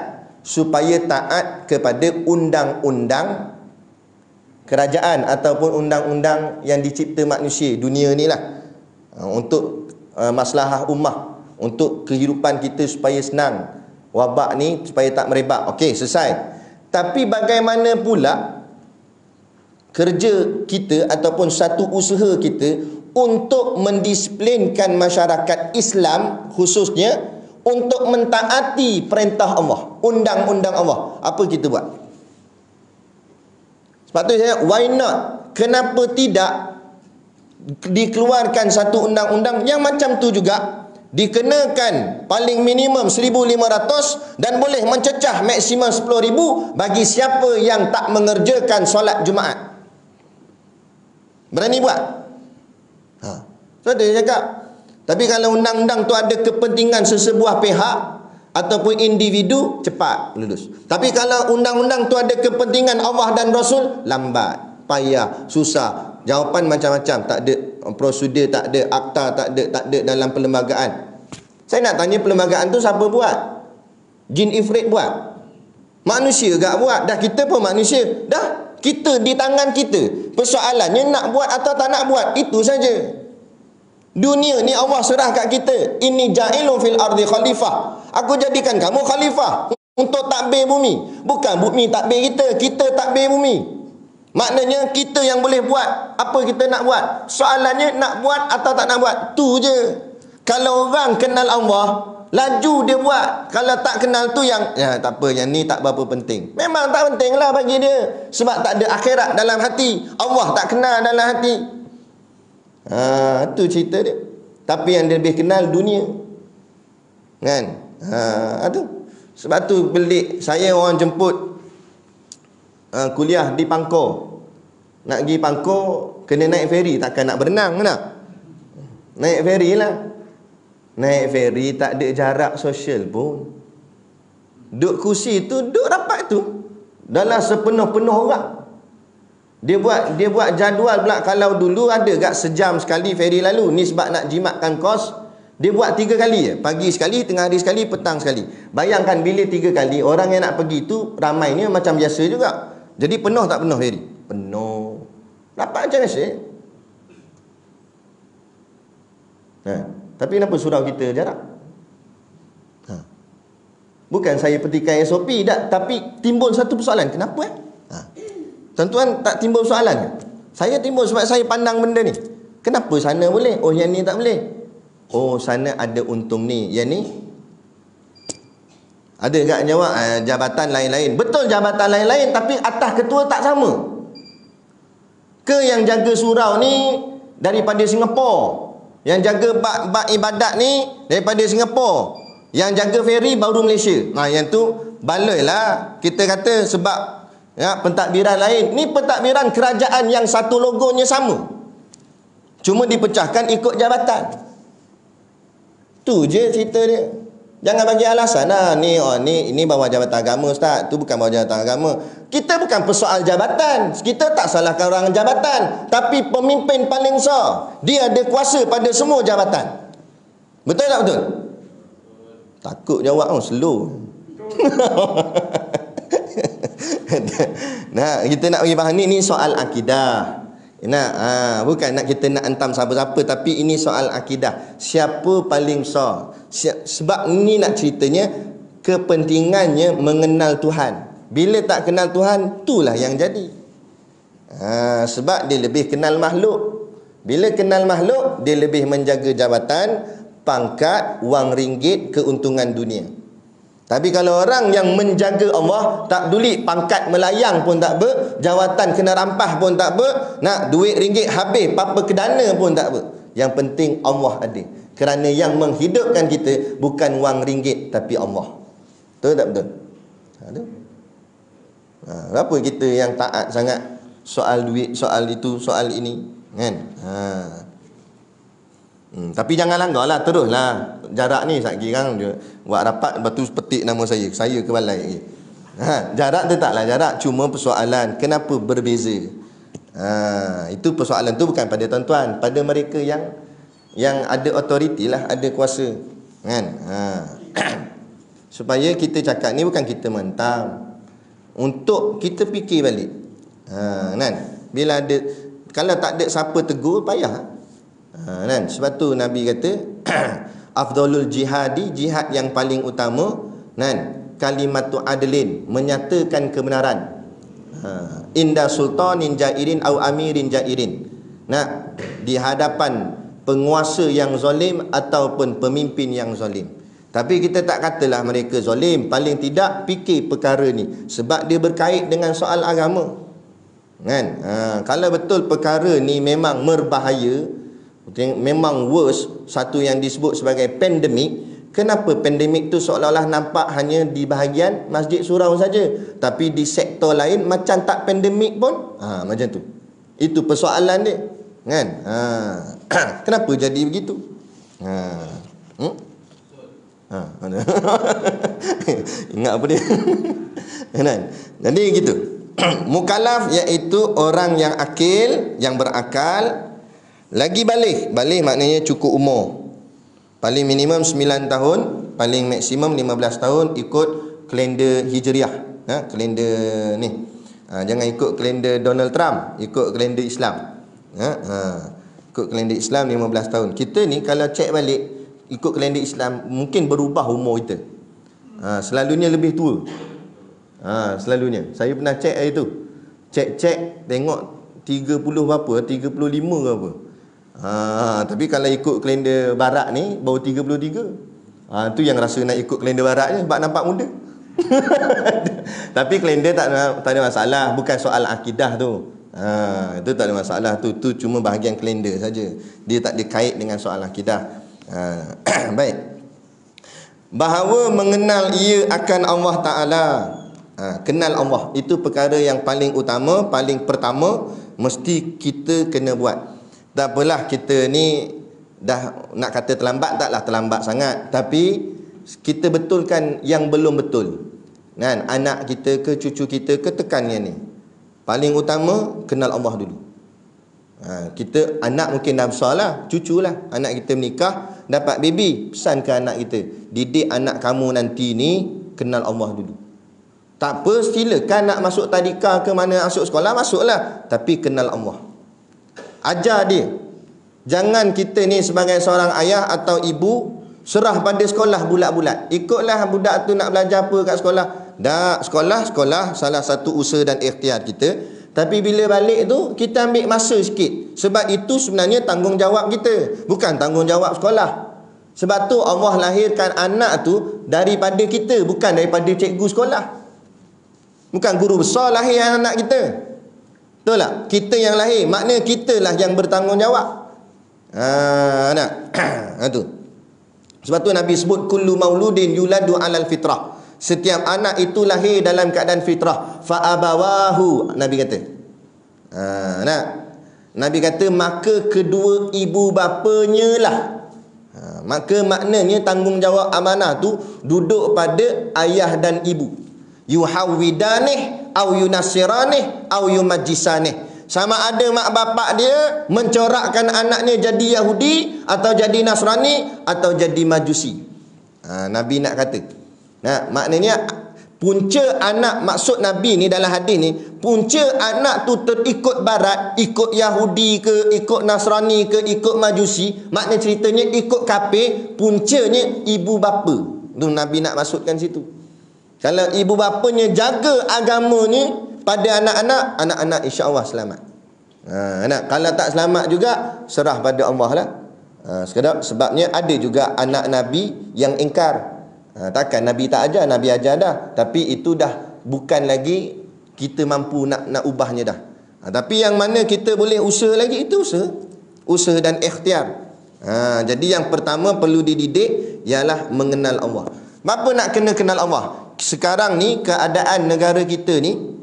supaya taat kepada undang-undang kerajaan ataupun undang-undang yang dicipta manusia dunia ni lah. Untuk maslahah ummah, untuk kehidupan kita supaya senang, wabak ni supaya tak merebak. Okey, selesai. Tapi bagaimana pula kerja kita ataupun satu usaha kita untuk mendisiplinkan masyarakat Islam khususnya untuk mentaati perintah Allah, undang-undang Allah. Apa kita buat? Sebab tu saya, why not? Kenapa tidak dikeluarkan satu undang-undang yang macam tu juga, dikenakan paling minimum 1,500 dan boleh mencecah maksimum 10,000 bagi siapa yang tak mengerjakan solat Jumaat. Berani buat? So dia cakap, tapi kalau undang-undang tu ada kepentingan sesebuah pihak ataupun individu, cepat lulus. Tapi kalau undang-undang tu ada kepentingan Allah dan Rasul, lambat, payah, susah. Jawapan macam-macam, tak ada prosedur, tak ada akta, tak ada dalam perlembagaan. Saya nak tanya, perlembagaan tu siapa buat? Jin Ifrit buat? Manusia gak buat? Dah kita pun manusia. Dah kita di tangan kita. Persoalannya nak buat atau tak nak buat, itu saja. Dunia ni Allah serah kat kita. Inni ja'ilun fil ardi khalifah. Aku jadikan kamu khalifah untuk takbir bumi. Bukan bumi takbir kita takbir bumi. Maknanya kita yang boleh buat apa kita nak buat. Soalannya nak buat atau tak nak buat. Tu je. Kalau orang kenal Allah, laju dia buat. Kalau tak kenal tu yang, ya tak apa, yang ni tak berapa penting. Memang tak penting lah bagi dia. Sebab tak ada akhirat dalam hati. Allah tak kenal dalam hati. Tu cerita dia. Tapi yang dia lebih kenal dunia. Kan? Tu. Sebab tu pelik. Saya orang jemput kuliah di Pangkor. Nak pergi Pangkor kena naik feri, takkan nak berenang nak. Naik feri lah. Naik feri tak ada jarak sosial pun. Duduk kursi tu, duduk rapat tu dalam sepenuh-penuh orang. Dia buat jadual pula. Kalau dulu ada gak sejam sekali feri lalu. Ni sebab nak jimatkan kos, dia buat 3 kali je. Pagi sekali, tengah hari sekali, petang sekali. Bayangkan bila 3 kali, orang yang nak pergi tu ramai ni macam biasa juga. Jadi penuh tak penuh feri? Penuh. Dapat macam biasa. Tapi kenapa surau kita jarak? Bukan saya petikai SOP tak, tapi timbul satu persoalan. Kenapa Tuan-tuan tak timbul soalan? Saya timbul sebab saya pandang benda ni. Kenapa sana boleh? Oh yang ni tak boleh. Oh sana ada untung ni, yang ni ada tak jawab? Jabatan lain-lain. Betul jabatan lain-lain, tapi atas ketua tak sama. Ke yang jaga surau ni daripada Singapura, yang jaga bak ibadat ni daripada Singapura, yang jaga feri baru Malaysia. Yang tu baloi lah kita kata sebab pentadbiran lain. Ni pentadbiran kerajaan yang satu logonya sama, cuma dipecahkan ikut jabatan. Tu je cerita dia. Jangan bagi alasan ni bawah jabatan agama ustaz, tu bukan bawah jabatan agama. Kita bukan persoal jabatan. Kita tak salahkan orang jabatan, tapi pemimpin paling besar, dia ada kuasa pada semua jabatan. Betul tak betul? Takut jawab slow. Nah, kita nak bagi faham ni soal akidah. Bukan nak kita nak hantam siapa-siapa, tapi ini soal akidah. Siapa paling besar? Sebab ni nak ceritanya kepentingannya mengenal Tuhan. Bila tak kenal Tuhan, itulah yang jadi. Sebab dia lebih kenal makhluk. Bila kenal makhluk, dia lebih menjaga jabatan, pangkat, wang ringgit, keuntungan dunia. Tapi kalau orang yang menjaga Allah, tak peduli pangkat melayang pun tak ber, jawatan kena rampah pun tak ber, nak duit ringgit habis, apa kedana pun tak ber. Yang penting Allah ada. Kerana yang menghidupkan kita bukan wang ringgit, tapi Allah. Betul tak betul? Kenapa kita yang taat sangat soal duit, soal itu, soal ini, kan? Tapi jangan langgar lah, teruslah jarak ni. Satgi kan dia buat rapat, lepas tu petik nama saya ke balai. Jarak tetaplah jarak, cuma persoalan kenapa berbeza. Itu persoalan tu bukan pada tuan-tuan, pada mereka yang ada autoriti lah, ada kuasa, kan? Supaya kita cakap ni bukan kita mentang, untuk kita fikir balik. Kan? Bila ada, kalau tak ada siapa tegur, payah. Kan? Sebab tu Nabi kata afdalul jihadi, jihad yang paling utama, kan? Kalimatu adlin, menyatakan kebenaran. Inda sultanin jairin au amirin jairin. Di hadapan penguasa yang zalim ataupun pemimpin yang zalim. Tapi kita tak katalah mereka zalim. Paling tidak fikir perkara ni, sebab dia berkait dengan soal agama, kan? Kalau betul perkara ni memang berbahaya, memang worse, satu yang disebut sebagai pandemik, kenapa pandemik tu seolah-olah nampak hanya di bahagian Masjid Surau saja, tapi di sektor lain macam tak pandemik pun? Macam tu. Itu persoalan dia, kan? Kenapa jadi begitu? Ingat apa dia? Kan? Jadi gitu. Mukallaf iaitu orang yang akil, yang berakal, lagi balik. Balik maknanya cukup umur. Paling minimum 9 tahun, paling maksimum 15 tahun ikut kalender Hijriah. Kalender ni. Jangan ikut kalender Donald Trump, ikut kalender Islam. Ikut kalender Islam 15 tahun. Kita ni kalau cek balik ikut kalender Islam, mungkin berubah umur kita. Selalunya lebih tua. Selalunya. Saya pernah cek hari tu. Cek tengok 30 berapa, 35 ke apa. Tapi kalau ikut kalender barat ni baru 33. Tu yang rasa nak ikut kalender barat je sebab nampak muda. Tapi kalender tak ada masalah, bukan soal akidah tu. Itu tak ada masalah tu. Tu cuma bahagian kalender saja. Dia tak ada kait dengan soal akidah. Baik. Bahawa mengenal ia akan Allah Ta'ala. Kenal Allah, itu perkara yang paling utama, paling pertama mesti kita kena buat. Tak apalah kita ni dah nak kata terlambat, taklah terlambat sangat, tapi kita betulkan yang belum betul, kan? Anak kita ke cucu kita ke tekan yang ni. Paling utama kenal Allah dulu. Kita anak mungkin dah besar lah, cucu lah, anak kita menikah, dapat baby, pesan ke anak kita, didik anak kamu nanti ni kenal Allah dulu. Tak apa, silakan nak masuk tadika ke mana, masuk sekolah, masuklah, tapi kenal Allah. Ajar dia. Jangan kita ni sebagai seorang ayah atau ibu serah pada sekolah bulat-bulat. Ikutlah budak tu nak belajar apa kat sekolah. Dah sekolah salah satu usaha dan ikhtiar kita. Tapi bila balik tu kita ambil masa sikit. Sebab itu sebenarnya tanggungjawab kita, bukan tanggungjawab sekolah. Sebab tu Allah lahirkan anak tu daripada kita, bukan daripada cikgu sekolah. Bukan guru besar lahir anak kita. Betul tak? Kita yang lahir, maknanya kita lah yang bertanggungjawab. Anak. Tu. Sebab tu Nabi sebut kullu mauludin yuladu alal fitrah. Setiap anak itu lahir dalam keadaan fitrah. Fa abawahu, Nabi kata. Nabi kata maka kedua ibu bapanya lah. Maka maknanya tanggungjawab amanah tu duduk pada ayah dan ibu. Yuhawwidanih au yunasiranih au yumajjisanih. Sama ada mak bapak dia mencorakkan anaknya jadi Yahudi atau jadi Nasrani atau jadi Majusi. Nabi nak kata. Maknanya punca anak, maksud Nabi ni dalam hadis ni, punca anak tu terikut barat, ikut Yahudi ke, ikut Nasrani ke, ikut Majusi, maknanya ceritanya ikut kafir, puncanya ibu bapa. Tu Nabi nak maksudkan situ. Kalau ibu bapanya jaga agamanya pada anak-anak, anak-anak insya-Allah selamat. Kalau tak selamat juga serah pada Allah lah. Sebabnya ada juga anak Nabi yang ingkar. Takkan Nabi tak ajar, Nabi ajar dah. Tapi itu dah bukan lagi kita mampu nak ubahnya dah. Tapi yang mana kita boleh usaha lagi, itu usaha dan ikhtiar. Jadi yang pertama perlu dididik ialah mengenal Allah. Apa nak kena kenal Allah? Sekarang ni keadaan negara kita ni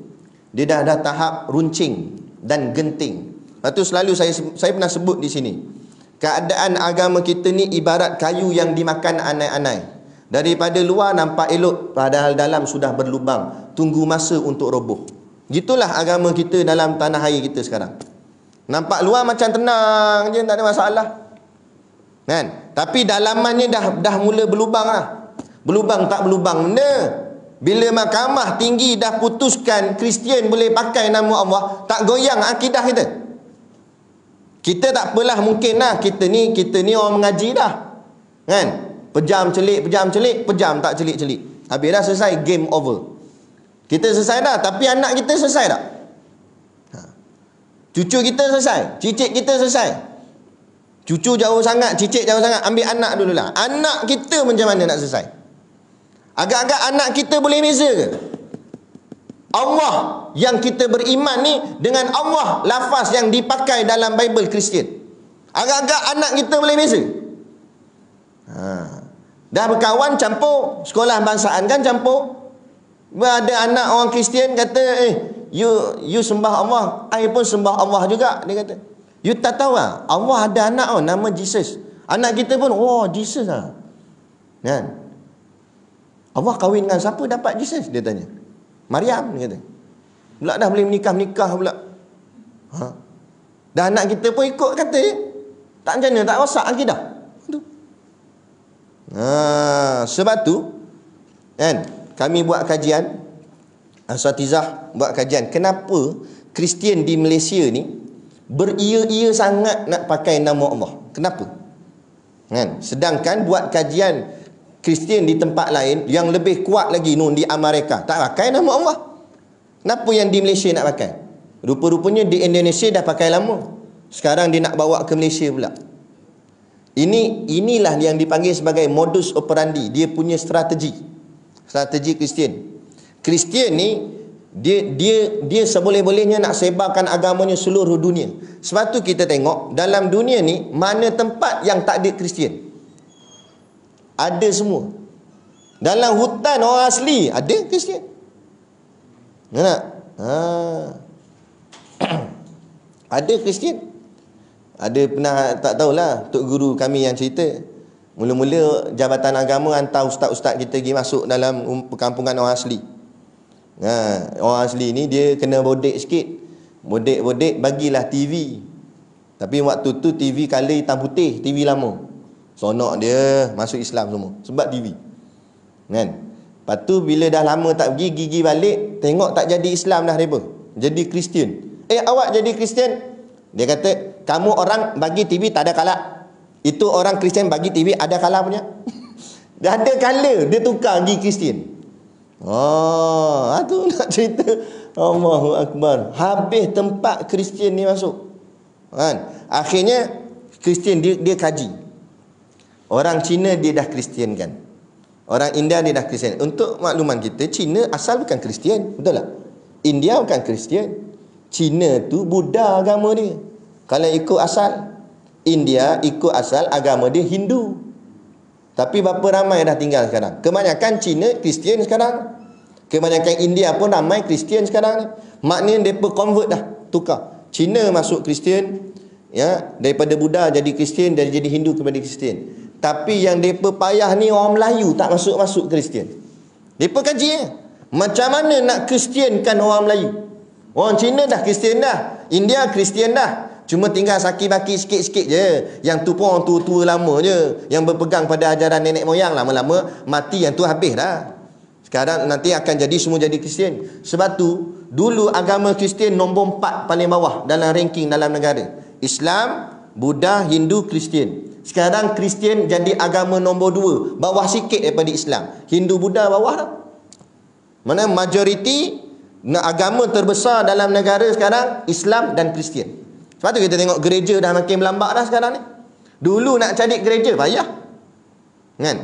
dia dah tahap runcing dan genting. Lepas tu selalu saya pernah sebut di sini. Keadaan agama kita ni ibarat kayu yang dimakan anai-anai. Daripada luar nampak elok, padahal dalam sudah berlubang, tunggu masa untuk roboh. Gitulah agama kita dalam tanah air kita sekarang. Nampak luar macam tenang je, tak ada masalah, kan? Tapi dalamannya dah mula berlubang lah. Berlubang tak berlubang benda. Bila mahkamah tinggi dah putuskan Kristian boleh pakai nama Allah, tak goyang akidah kita. Kita tak apalah, mungkin lah kita ni orang mengaji dah, kan? Pejam celik, pejam tak celik-celik. Habis dah selesai, game over. Kita selesai dah, tapi anak kita selesai tak? Cucu kita selesai, cicit kita selesai. Cucu jauh sangat, cicit jauh sangat, ambil anak dululah. Anak kita macam mana nak selesai? Agak-agak anak kita boleh beza ke? Allah yang kita beriman ni dengan Allah lafaz yang dipakai dalam Bible Kristian. Agak-agak anak kita boleh beza. Dah berkawan campur, sekolah bangsaan kan campur. Ada anak orang Kristian kata, you sembah Allah, I pun sembah Allah juga, dia kata. You tak tahu lah, Allah ada anak nama Jesus. Anak kita pun, Jesus lah. Kan? Allah kahwin dengan siapa dapat Jesus? Dia tanya. Maryam, dia kata. Pula dah boleh menikah pula. Dan anak kita pun ikut kata. Tak macam mana, tak rosak akidah. Sebab tu kan, kami buat kajian, Asatizah buat kajian, kenapa Kristian di Malaysia ni beria-ia sangat nak pakai nama Allah. Kenapa? Kan? Sedangkan buat kajian Kristian di tempat lain yang lebih kuat lagi, di Amerika, tak pakai nama Allah. Kenapa yang di Malaysia nak pakai? Rupa-rupanya di Indonesia dah pakai lama. Sekarang dia nak bawa ke Malaysia pula. Inilah yang dipanggil sebagai modus operandi. Dia punya strategi Kristian. Kristian ni dia seboleh-bolehnya nak sebarkan agamanya seluruh dunia. Sebab tu kita tengok dalam dunia ni, mana tempat yang tak ada Kristian, ada semua. Dalam hutan orang asli ada Kristian. Nak? Ada Kristian. Ada pernah, tak tahulah, tok guru kami yang cerita, mula-mula Jabatan Agama hantar ustaz-ustaz kita pergi masuk dalam perkampungan orang asli. Orang asli ni dia kena bodek sikit. Bodek bagilah TV. Tapi waktu tu TV color hitam putih, TV lama. Sonok dia masuk Islam semua sebab TV. Kan? Lepas tu bila dah lama tak pergi, gigi balik, tengok tak jadi Islam dah mereka. Jadi Kristian. Awak jadi Kristian? Dia kata, kamu orang bagi TV tak ada color. Itu orang Kristian bagi TV ada color punya. Dah ada color, dia tukar pergi Kristian. Tu nak cerita. Allahu Akbar. Habis tempat Kristian ni masuk. Kan? Akhirnya Kristian dia kaji. Orang Cina dia dah Kristian kan. Orang India dia dah Kristian. Untuk makluman kita, Cina asal bukan Kristian, betul tak? India bukan Kristian. Cina tu Buddha agama dia. Kalau ikut asal, India ikut asal agama dia Hindu. Tapi berapa ramai dah tinggal sekarang? Kebanyakan Cina Kristian sekarang. Kebanyakan India pun ramai Kristian sekarang. Maknanya mereka convert dah, tukar. Cina masuk Kristian, ya, daripada Buddha jadi Kristian, dari jadi Hindu kepada Kristian. Tapi yang mereka payah ni orang Melayu tak masuk Kristian. Mereka kaji macam mana nak Kristiankan orang Melayu. Orang Cina dah Kristian dah, India Kristian dah, cuma tinggal saki-baki sikit-sikit je. Yang tu pun orang tua-tua lama je, yang berpegang pada ajaran nenek moyang. Lama-lama mati, yang tu habis dah. Sekarang nanti akan jadi semua jadi Kristian. Sebab tu dulu agama Kristian nombor 4 paling bawah dalam ranking dalam negara. Islam, Buddha, Hindu, Kristian. Sekarang Kristian jadi agama nombor 2, bawah sikit daripada Islam. Hindu, Buddha bawah dah. Mana majoriti agama terbesar dalam negara sekarang Islam dan Kristian. Sebab tu kita tengok gereja dah makin melambak dah sekarang ni. Dulu nak cari gereja payah. Kan?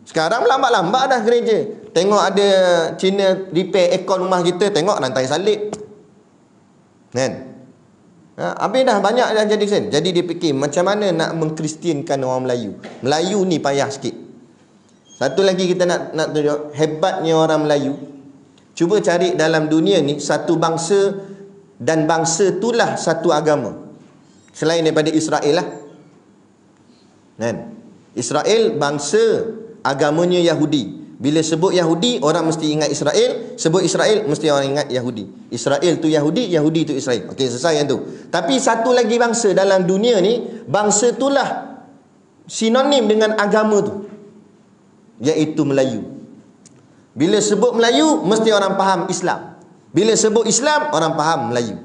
Sekarang lambat-lambat dah gereja. Tengok ada Cina repair aircon rumah kita, tengok rantai salib. Kan? Habis dah banyak dah jadi Kristian. Jadi dia fikir macam mana nak mengkristiankan orang Melayu. Melayu ni payah sikit. Satu lagi kita nak tunjuk hebatnya orang Melayu. Cuba cari dalam dunia ni satu bangsa, dan bangsa itulah satu agama. Selain daripada Israel lah. Kan? Israel bangsa agamanya Yahudi. Bila sebut Yahudi, orang mesti ingat Israel. Sebut Israel, mesti orang ingat Yahudi. Israel tu Yahudi, Yahudi tu Israel. Okey, selesai yang tu. Tapi satu lagi bangsa dalam dunia ni, bangsa itulah sinonim dengan agama tu, iaitu Melayu. Bila sebut Melayu, mesti orang faham Islam. Bila sebut Islam, orang faham Melayu.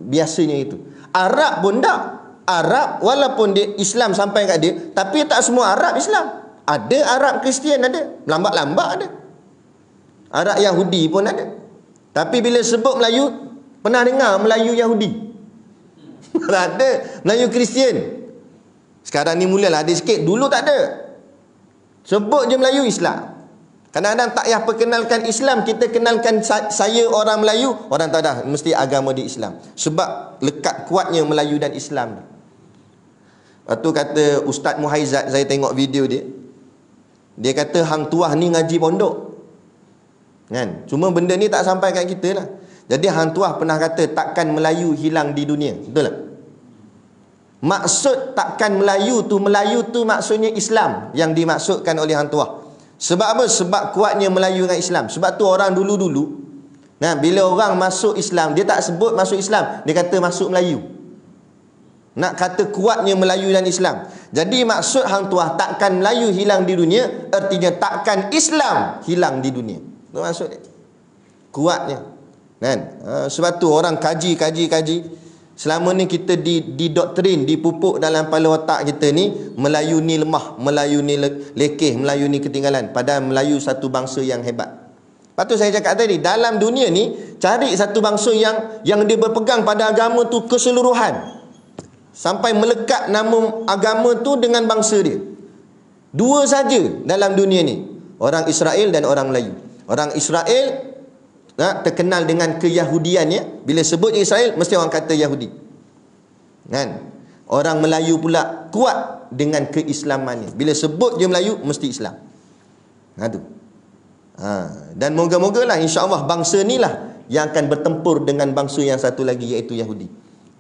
Biasanya itu. Arab pun tak. Arab walaupun dia Islam sampai kat dia, tapi tak semua Arab Islam. Ada Arab Kristian, ada. Lambat-lambat ada. Arab Yahudi pun ada. Tapi bila sebut Melayu, pernah dengar Melayu Yahudi? Tak ada. Melayu Kristian. Sekarang ni mulalah ada sikit. Dulu tak ada. Sebut je Melayu Islam. Kadang-kadang tak payah perkenalkan Islam, kita kenalkan saya orang Melayu, orang tak ada, mesti agama di Islam. Sebab lekat kuatnya Melayu dan Islam. Lepas tu kata Ustaz Muhaizat, saya tengok video dia. Dia kata hang tuah ni ngaji pondok. Kan? Cuma benda ni tak sampai kat kita lah. Jadi hang tuah pernah kata takkan Melayu hilang di dunia. Betul tak? Maksud takkan Melayu tu maksudnya Islam yang dimaksudkan oleh hang tuah. Sebab apa? Sebab kuatnya Melayu dengan Islam. Sebab tu orang dulu-dulu, nah, bila orang masuk Islam, dia tak sebut masuk Islam, dia kata masuk Melayu. Nak kata kuatnya Melayu dan Islam. Jadi maksud hang tuah takkan Melayu hilang di dunia, artinya takkan Islam hilang di dunia. Itu maksud dia. Kuatnya. Kan? Sebab tu orang kaji. Selama ni kita didoktrin, dipupuk dalam kepala otak kita ni, Melayu ni lemah, Melayu ni lekeh, Melayu ni ketinggalan. Padahal Melayu satu bangsa yang hebat. Lepas tu saya cakap tadi, dalam dunia ni, cari satu bangsa yang dia berpegang pada agama tu keseluruhan. Sampai melekat nama agama tu dengan bangsa dia. Dua saja dalam dunia ni. Orang Israel dan orang Melayu. Orang Israel terkenal dengan keyahudiannya. Bila sebut Israel, mesti orang kata Yahudi. Kan? Orang Melayu pula kuat dengan keislamannya. Bila sebut je Melayu, mesti Islam. Dan moga-mogalah insya-Allah bangsa ni lah yang akan bertempur dengan bangsa yang satu lagi, iaitu Yahudi.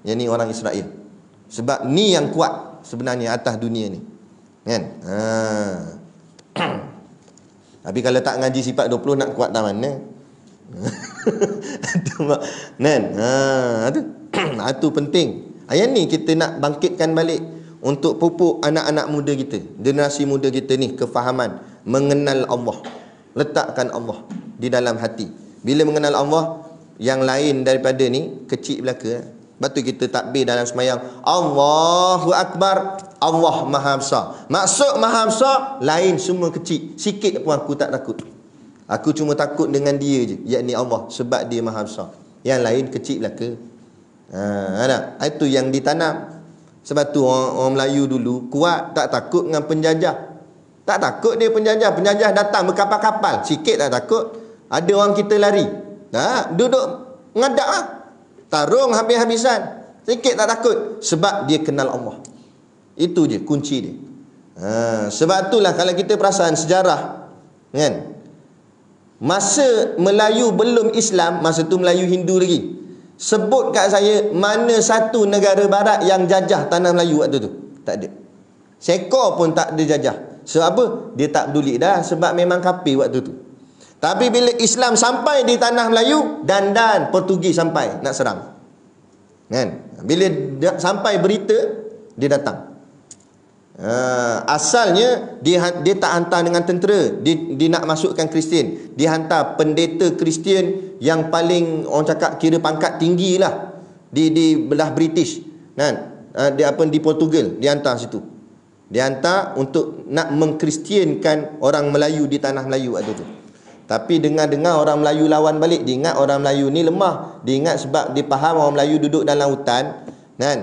Yang ni orang Israel. Sebab ni yang kuat sebenarnya atas dunia ni. Kan? Tapi kalau tak ngaji sifat 20 nak kuat tak mana? Itu penting. Yang ni kita nak bangkitkan balik untuk pupuk anak-anak muda kita, generasi muda kita ni kefahaman, mengenal Allah, letakkan Allah di dalam hati. Bila mengenal Allah, yang lain daripada ni kecil belaka. Sebab tu kita takbir dalam semayang, Allahu Akbar, Allah Maha Besar. Maksud Maha Besar, lain semua kecil. Sikit pun aku tak takut. Aku cuma takut dengan dia je, yakni Allah, sebab dia Maha Besar. Yang lain kecil belaka. Itu yang ditanam. Sebab tu orang Melayu dulu kuat, tak takut dengan penjajah. Tak takut dia penjajah. Penjajah datang berkapal-kapal, sikit tak takut. Ada orang kita lari, duduk ngadap lah, tarung habis-habisan, sikit tak takut. Sebab dia kenal Allah. Itu je kunci dia. Sebab itulah kalau kita perasan sejarah, kan, masa Melayu belum Islam, masa tu Melayu Hindu lagi, sebut kat saya mana satu negara barat yang jajah tanah Melayu waktu tu. Tak ada. Seekor pun tak ada jajah. Sebab apa? Dia tak peduli dah, sebab memang kafir waktu tu. Tapi bila Islam sampai di tanah Melayu, dan Portugis sampai nak serang. Kan? Bila sampai berita, dia datang. Asalnya dia tak hantar dengan tentera, dia nak masukkan Kristian. Dia hantar pendeta Kristian yang paling orang cakap kira pangkat tinggi lah di belah British, kan? Di Portugal, dia hantar situ. Dia hantar untuk nak mengkristiankan orang Melayu di tanah Melayu waktu tu. Tapi dengar-dengar orang Melayu lawan balik. Dia ingat orang Melayu ni lemah. Dia ingat sebab dia faham orang Melayu duduk dalam hutan, kan?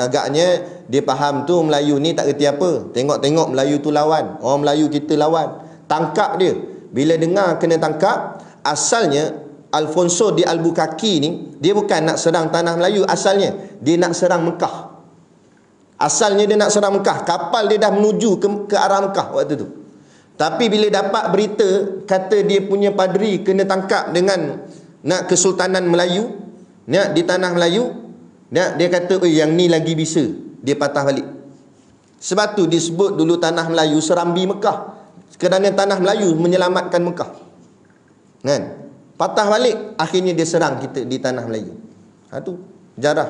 Agaknya dia faham tu Melayu ni tak kerti apa. Tengok-tengok Melayu tu lawan, orang Melayu kita lawan, tangkap dia. Bila dengar kena tangkap, asalnya Alfonso de Albuquerque ni, dia bukan nak serang tanah Melayu. Asalnya dia nak serang Mekah. Asalnya dia nak serang Mekah. Kapal dia dah menuju ke arah Mekah waktu tu. Tapi bila dapat berita kata dia punya padri kena tangkap dengan nak Kesultanan Melayu, di tanah Melayu, dia kata, yang ni lagi bisa. Dia patah balik. Sebab tu disebut dulu tanah Melayu Serambi Mekah, kerana tanah Melayu menyelamatkan Mekah. Kan? Patah balik, akhirnya dia serang kita di tanah Melayu. Tu sejarah.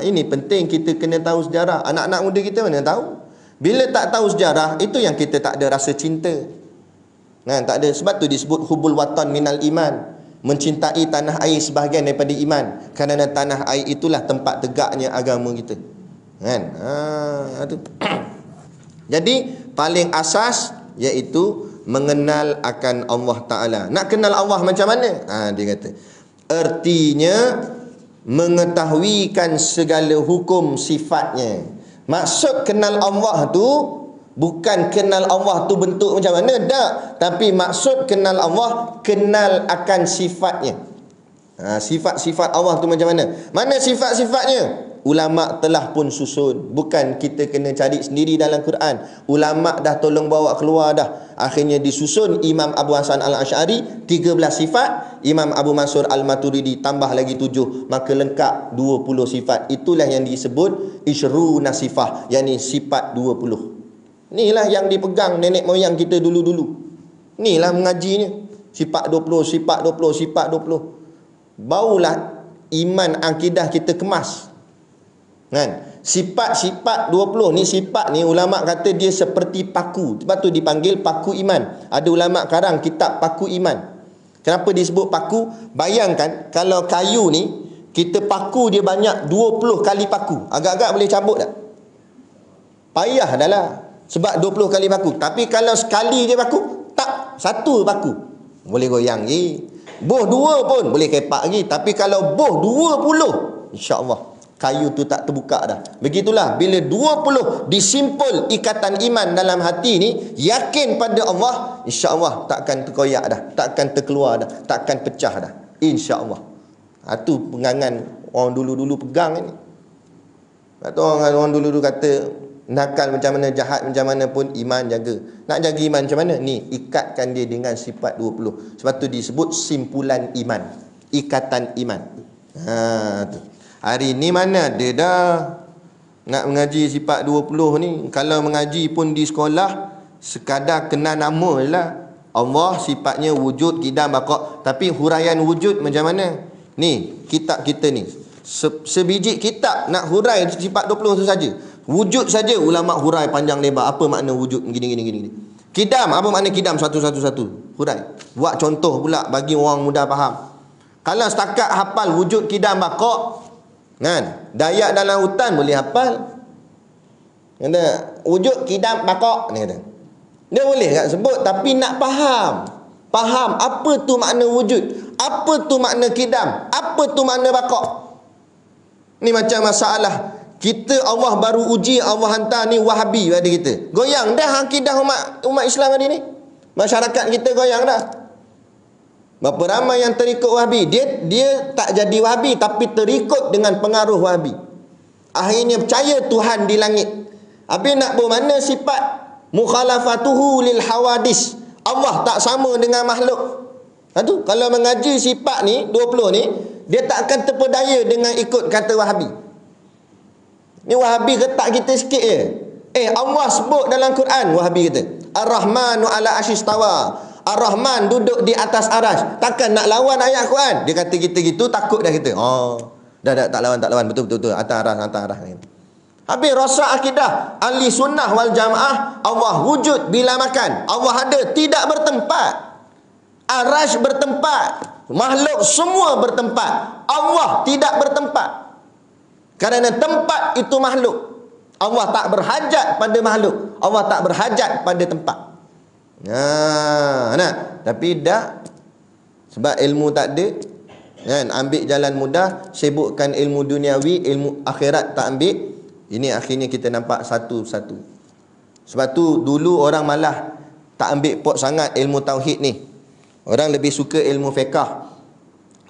Ini penting kita kena tahu sejarah. Anak-anak muda kita mana tahu. Bila tak tahu sejarah, itu yang kita tak ada rasa cinta. Tak ada. Sebab tu disebut hubul watan minal iman, mencintai tanah air sebahagian daripada iman. Kerana tanah air itulah tempat tegaknya agama kita. Kan? Tu. Jadi paling asas iaitu mengenal akan Allah Ta'ala. Nak kenal Allah macam mana? Dia kata, artinya mengetahuikan segala hukum sifatnya. Maksud kenal Allah tu bukan kenal Allah tu bentuk macam mana, tak. Tapi maksud kenal Allah, kenal akan sifatnya. Sifat-sifat Allah tu macam mana? Mana sifat-sifatnya? Ulama telah pun susun, bukan kita kena cari sendiri dalam Quran. Ulama dah tolong bawa keluar dah. Akhirnya disusun Imam Abu Hasan Al-Asy'ari 13 sifat, Imam Abu Mansur Al-Maturidi tambah lagi 7, maka lengkap 20 sifat. Itulah yang disebut Ishruna sifah, yakni sifat 20. Inilah yang dipegang nenek moyang kita dulu-dulu. Inilah mengajinya. Sifat 20, sifat 20, sifat 20. Barulah iman akidah kita kemas. Kan? Sifat-sifat 20 ni, sifat ni ulama kata dia seperti paku. Sebab tu dipanggil paku iman. Ada ulama karang kitab paku iman. Kenapa disebut paku? Bayangkan kalau kayu ni kita paku dia banyak 20 kali paku. Agak-agak boleh cabut tak? Payah dah lah. Sebab 20 kali paku. Tapi kalau sekali je paku, tak, satu paku boleh goyang lagi. Boh 2 pun boleh kepak lagi. Tapi kalau boh 20, insya-Allah kayu tu tak terbuka dah. Begitulah bila 20 disimpul ikatan iman dalam hati ni, yakin pada Allah, insya-Allah takkan terkoyak dah, takkan terkeluar dah, takkan pecah dah, insya-Allah. Itu pengangan orang dulu-dulu pegang ni. Kata orang dulu-dulu kata nakal macam mana, jahat macam mana pun iman jaga. Nak jaga iman macam mana? Ni, ikatkan dia dengan sifat 20. Sebab tu disebut simpulan iman, ikatan iman. Tu. Hari ni mana ada dah nak mengaji sifat 20 ni. Kalau mengaji pun di sekolah sekadar kenal nama je lah. Allah sifatnya wujud, qidam, baqa. Tapi huraian wujud macam mana? Ni kitab kita ni, sebiji kitab nak hurai sifat 20 tu saja. Wujud saja ulama hurai panjang lebar. Apa makna wujud gini. Qidam, apa makna qidam, satu-satu hurai. Buat contoh pula bagi orang mudah faham. Kalau setakat hafal wujud, qidam, baqa, kan, Dayak dalam hutan boleh hafal. Kata wujud, qidam, baqa ni kata. Dia boleh tak sebut, tapi nak faham. Faham apa tu makna wujud, apa tu makna qidam, apa tu makna baqa. Ni macam masalah kita Allah baru uji, Allah hantar ni Wahabi pada kita. Goyang dah akidah umat Islam hari ni. Masyarakat kita goyang dah. Berapa ramai yang terikut Wahabi. Dia tak jadi Wahabi, tapi terikut dengan pengaruh Wahabi. Akhirnya percaya Tuhan di langit. Habis nak bermana sifat mukhalafatuhu lil hawadis. Allah tak sama dengan makhluk. Tu kalau mengaji sifat ni 20 ni, dia tak akan terpedaya dengan ikut kata Wahabi. Ni Wahabi ketak kita sikit je. Allah sebut dalam Quran, Wahabi kata Ar-Rahmanu ala asyistawa. Ar-Rahman duduk di atas aras. Takkan nak lawan ayat Quran. Dia kata kita gitu, takut dah kita. Dah tak lawan. Betul. Atas aras. Habis rosak akidah ahli sunnah wal jamaah. Allah wujud bila makan. Allah ada, tidak bertempat. Arasy bertempat. Makhluk semua bertempat. Allah tidak bertempat. Kerana tempat itu makhluk. Allah tak berhajat pada makhluk. Allah tak berhajat pada tempat. Tapi dah, sebab ilmu tak ada, kan, ambil jalan mudah, sibukkan ilmu duniawi, ilmu akhirat tak ambil. Ini akhirnya kita nampak satu-satu. Sebab tu dulu orang malah tak ambil pot sangat ilmu tauhid ni. Orang lebih suka ilmu fiqh.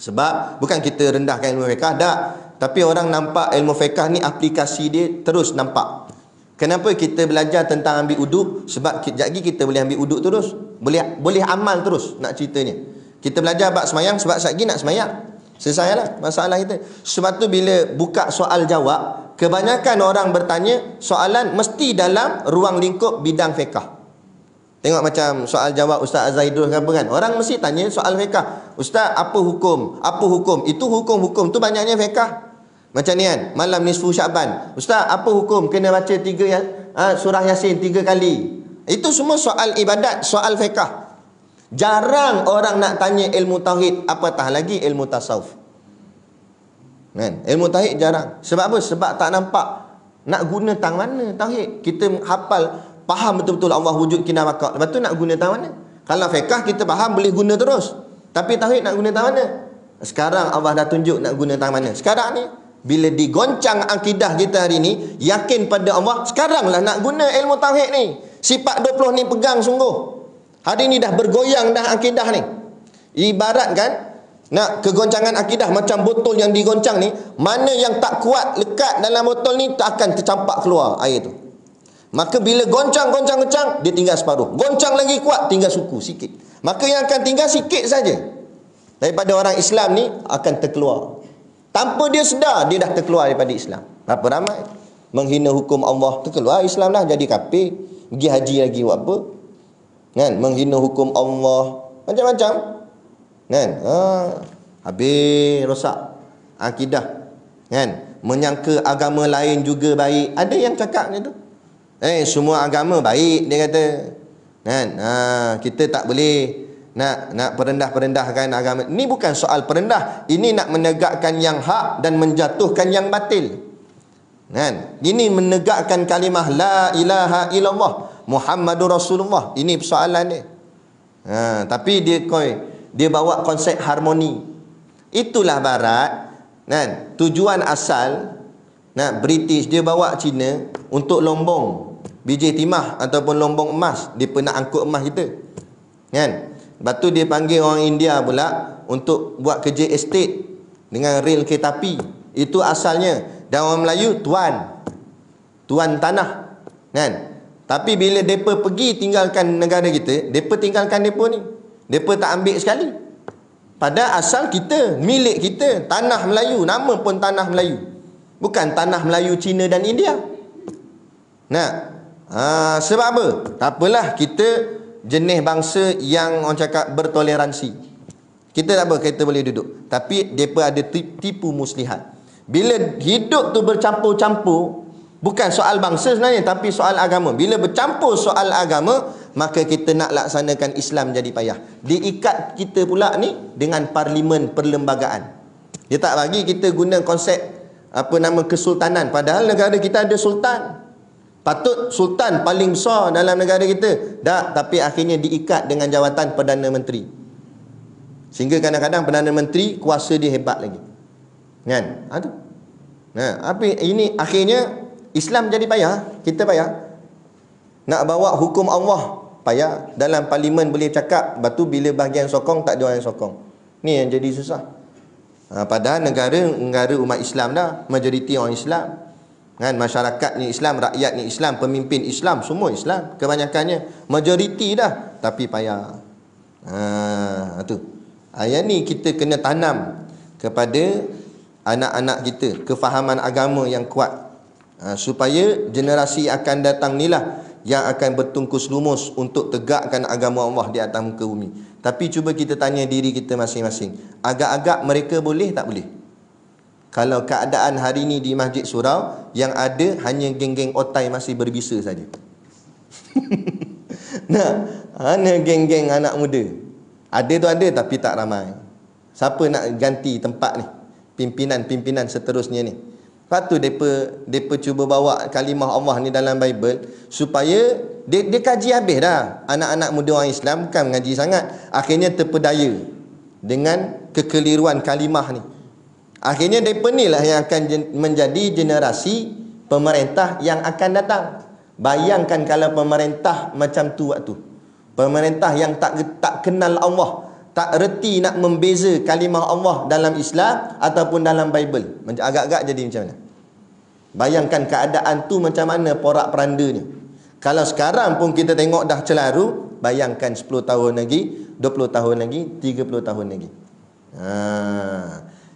Sebab bukan kita rendahkan ilmu fiqh, tak. Tapi orang nampak ilmu fiqh ni aplikasi dia terus nampak. Kenapa kita belajar tentang ambil uduk? Sebab kejap lagi kita boleh ambil uduk terus. Boleh amal terus nak ceritanya. Kita belajar bab semayang sebab sekejap lagi nak semayang. Selesailah masalah kita. Sebab tu bila buka soal jawab, kebanyakan orang bertanya soalan mesti dalam ruang lingkup bidang fiqh. Tengok macam soal jawab Ustaz Azaidul ke apa kan. Orang mesti tanya soal fiqh. Ustaz, apa hukum? Apa hukum? Itu hukum-hukum tu banyaknya fiqh. Macam ni kan, malam nisfu Syaban. Ustaz, apa hukum kena baca surah Yasin 3 kali? Itu semua soal ibadat, soal fiqh. Jarang orang nak tanya ilmu tauhid, apatah lagi ilmu tasawuf. Kan? Ilmu tauhid jarang. Sebab apa? Sebab tak nampak nak guna tang mana tauhid. Kita hafal, faham betul-betul Allah wujud, qidam, baqa. Lepas tu nak guna tang mana? Kalau fiqh kita faham boleh guna terus. Tapi tauhid nak guna tang mana? Sekarang Allah dah tunjuk nak guna tangan mana. Sekarang ni bila digoncang akidah kita hari ni, yakin pada Allah, sekaranglah nak guna ilmu tauhid ni. Sifat 20 ni pegang sungguh. Hari ni dah bergoyang dah akidah ni. Ibarat kan, nak kegoncangan akidah macam botol yang digoncang ni, mana yang tak kuat lekat dalam botol ni tak akan tercampak keluar air tu. Maka bila goncang, dia tinggal separuh. Goncang lagi kuat, tinggal suku sikit. Maka yang akan tinggal sikit saja daripada orang Islam ni akan terkeluar. Tanpa dia sedar, dia dah terkeluar daripada Islam. Berapa ramai menghina hukum Allah, terkeluar Islam dah, jadi kafir. Pergi haji lagi buat apa? Kan? Menghina hukum Allah, macam-macam. Kan? Habis rosak akidah. Kan? Menyangka agama lain juga baik. Ada yang cakap macam tu. Semua agama baik, dia kata. Kan? Kita tak boleh nak perendah-perendahkan agama. Ini bukan soal perendah, ini nak menegakkan yang hak dan menjatuhkan yang batil. Kan? Ini menegakkan kalimah la ilaha illallah Muhammadur Rasulullah. Ini persoalan dia. Tapi dia bawa konsep harmoni. Itulah barat, kan? Tujuan asal British dia bawa Cina untuk lombong biji timah ataupun lombong emas. Dia pernah angkut emas kita. Kan? Lepas tu dia panggil orang India pula untuk buat kerja estate dengan rel kereta api. Itu asalnya. Dan orang Melayu tuan tanah. Kan? Tapi bila mereka pergi tinggalkan negara kita, mereka tinggalkan mereka ni. Mereka tak ambil sekali. Pada asal kita, milik kita, tanah Melayu, nama pun tanah Melayu. Bukan tanah Melayu Cina dan India. Sebab apa? Tak apalah, kita jenis bangsa yang orang cakap bertoleransi. Kita tak apa, kita boleh duduk. Tapi mereka ada tipu muslihat. Bila hidup tu bercampur-campur, bukan soal bangsa sebenarnya, tapi soal agama. Bila bercampur soal agama, maka kita nak laksanakan Islam jadi payah. Diikat kita pula ni dengan parlimen perlembagaan. Dia tak bagi kita guna konsep kesultanan. Padahal negara kita ada sultan. Patut sultan paling besar dalam negara kita. Tak, tapi akhirnya diikat dengan jawatan Perdana Menteri. Sehingga kadang-kadang Perdana Menteri kuasa dia hebat lagi. Kan? Tapi ini akhirnya Islam jadi payah. Kita payah. Nak bawa hukum Allah payah. Dalam parlimen boleh cakap, lepas tu bila bahagian sokong tak ada orang yang sokong. Ni yang jadi susah. Padahal negara umat Islam dah, majoriti orang Islam. Kan, masyarakat ni Islam, rakyat ni Islam, pemimpin Islam, semua Islam kebanyakannya, majoriti dah, tapi payah. Tu. Yang ni kita kena tanam kepada anak-anak kita kefahaman agama yang kuat, supaya generasi akan datang nilah yang akan bertungkus lumus untuk tegakkan agama Allah di atas muka bumi. Tapi cuba kita tanya diri kita masing-masing, agak-agak mereka boleh tak boleh? Kalau keadaan hari ni di Masjid Surau, yang ada hanya geng-geng otai masih berbisa saja. Hanya geng-geng anak muda. Ada tu ada, tapi tak ramai. Siapa nak ganti tempat ni? Pimpinan-pimpinan seterusnya ni. Lepas tu mereka cuba bawa kalimah Allah ni dalam Bible, supaya dia kaji habis dah. Anak-anak muda orang Islam bukan mengaji sangat. Akhirnya terpedaya dengan kekeliruan kalimah ni. Akhirnya mereka ni lah yang akan menjadi generasi pemerintah yang akan datang. Bayangkan kalau pemerintah macam tu waktu. Pemerintah yang tak kenal Allah, tak reti nak membeza kalimah Allah dalam Islam ataupun dalam Bible. Agak-agak jadi macam mana? Bayangkan keadaan tu macam mana porak-perandanya. Kalau sekarang pun kita tengok dah celaru, bayangkan 10 tahun lagi, 20 tahun lagi, 30 tahun lagi.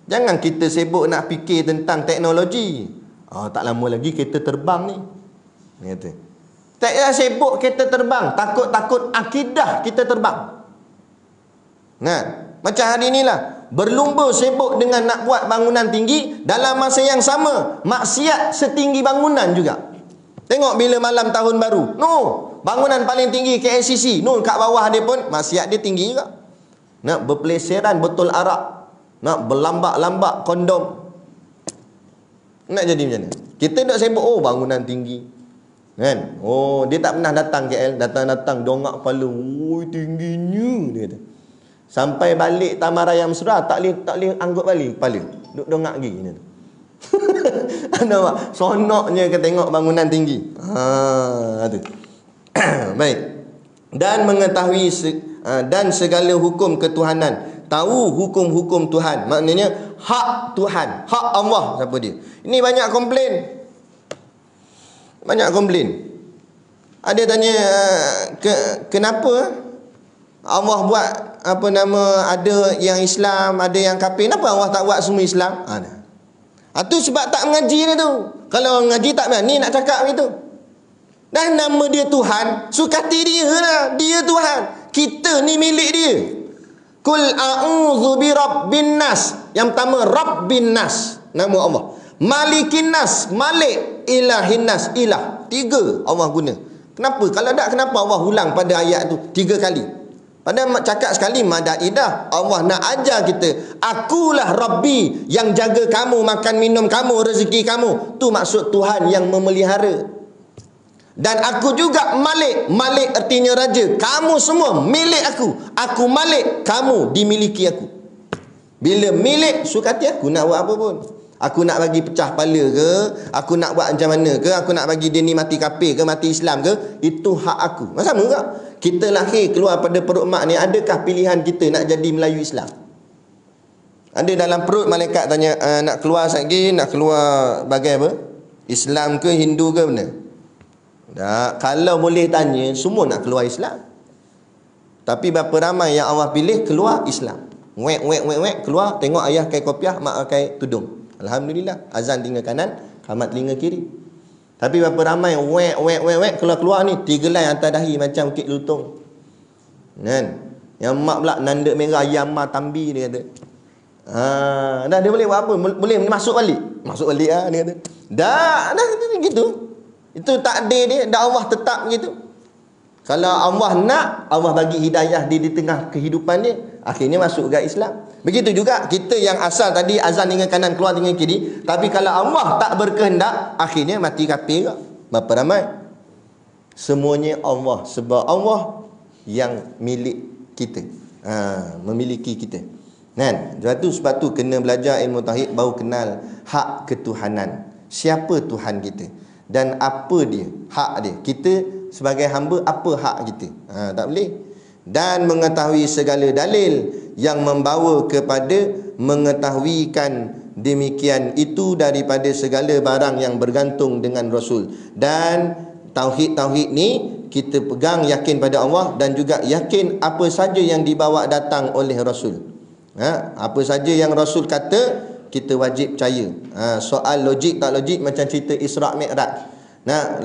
Jangan kita sibuk nak fikir tentang teknologi. Tak lama lagi kereta terbang ni. Kata. Tak payah sibuk kereta terbang, takut-takut akidah kita terbang. Macam hari inilah, berlumba sibuk dengan nak buat bangunan tinggi, dalam masa yang sama maksiat setinggi bangunan juga. Tengok bila malam tahun baru, bangunan paling tinggi KLCC, kat bawah dia pun maksiat dia tinggi juga. Nak berpeleseran botol arak, nak berlambak-lambak kondom. Nak jadi macam mana? Kita nak sibuk bangunan tinggi, kan? Dia tak pernah datang KL, datang dongak kepala, tingginya, dia kata. Sampai balik Taman Raya Mesra tak boleh anggut balik kepala. Duk dongak gigi ni. Nampak sonoknya ke tengok bangunan tinggi. Tu. Baik. Dan mengetahui dan segala hukum ketuhanan, tahu hukum-hukum Tuhan, maknanya hak Tuhan, hak Allah siapa dia. Ini banyak komplain. Banyak komplain. Ada tanya kenapa Allah buat ada yang Islam, ada yang kafir, kenapa Allah tak buat semua Islam? Tu sebab tak mengaji dia tu. Kalau mengaji tak berani nak cakap begitu. Dan nama dia Tuhan, sukati dia lah. Dia Tuhan. Kita ni milik dia. Kul a'udzu bi rabbin nas. Yang pertama Rabbin nas, nama Allah. Malikin nas, Malik, Ilahin nas, ilah. 3 Allah guna. Kenapa? Kalau tak, kenapa Allah ulang pada ayat tu 3 kali? Padahal cakap sekali madaidah. Allah nak ajar kita, akulah Rabbi yang jaga kamu, makan minum kamu, rezeki kamu. Tu maksud Tuhan yang memelihara. Dan aku juga Malik. Malik artinya raja. Kamu semua milik aku. Aku Malik, kamu dimiliki aku. Bila milik, sukati aku. Nak buat apa pun. Aku nak bagi pecah kepala ke, aku nak buat macam mana ke, aku nak bagi dia ni mati kafir ke, mati Islam ke, itu hak aku. Sama tak? Kita lahir keluar pada perut mak ni, adakah pilihan kita nak jadi Melayu Islam? Ada dalam perut malaikat tanya, nak keluar lagi, nak keluar bagai apa? Islam ke, Hindu ke, benda? Tak, kalau boleh tanya, semua nak keluar Islam. Tapi berapa ramai yang Allah pilih keluar Islam? Wek, keluar, tengok ayah pakai kopiah, mak pakai tudung. Alhamdulillah, azan telinga kanan, qamat telinga kiri. Tapi berapa ramai wek keluar ni 3 helai atas dahi macam Bukit Lutong. Kan? Yang mak pula nandak merah ayam ma tambi dia kata. Dah dia boleh buat apa? Boleh masuk balik. Masuk balik dia kata. Dah gitu. Itu takdir dia, dah Allah tetap gitu. Kalau Allah nak, Allah bagi hidayah dia di tengah kehidupan dia, akhirnya masuk ke Islam. Begitu juga kita yang asal tadi azan dengan kanan, keluar dengan kiri, tapi kalau Allah tak berkehendak, akhirnya mati kafir. Berapa ramai? Semuanya Allah, sebab Allah yang milik kita, memiliki kita. Kan? Sebab tu kena belajar ilmu tauhid, baru kenal hak ketuhanan. Siapa Tuhan kita dan apa dia, hak dia. Kita sebagai hamba, apa hak kita? Tak boleh. Dan mengetahui segala dalil yang membawa kepada mengetahuikan demikian itu daripada segala barang yang bergantung dengan Rasul. Dan tauhid ni kita pegang, yakin pada Allah, dan juga yakin apa saja yang dibawa datang oleh Rasul. Apa saja yang Rasul kata, kita wajib percaya. Soal logik tak logik macam cerita Isra' Mi'raj.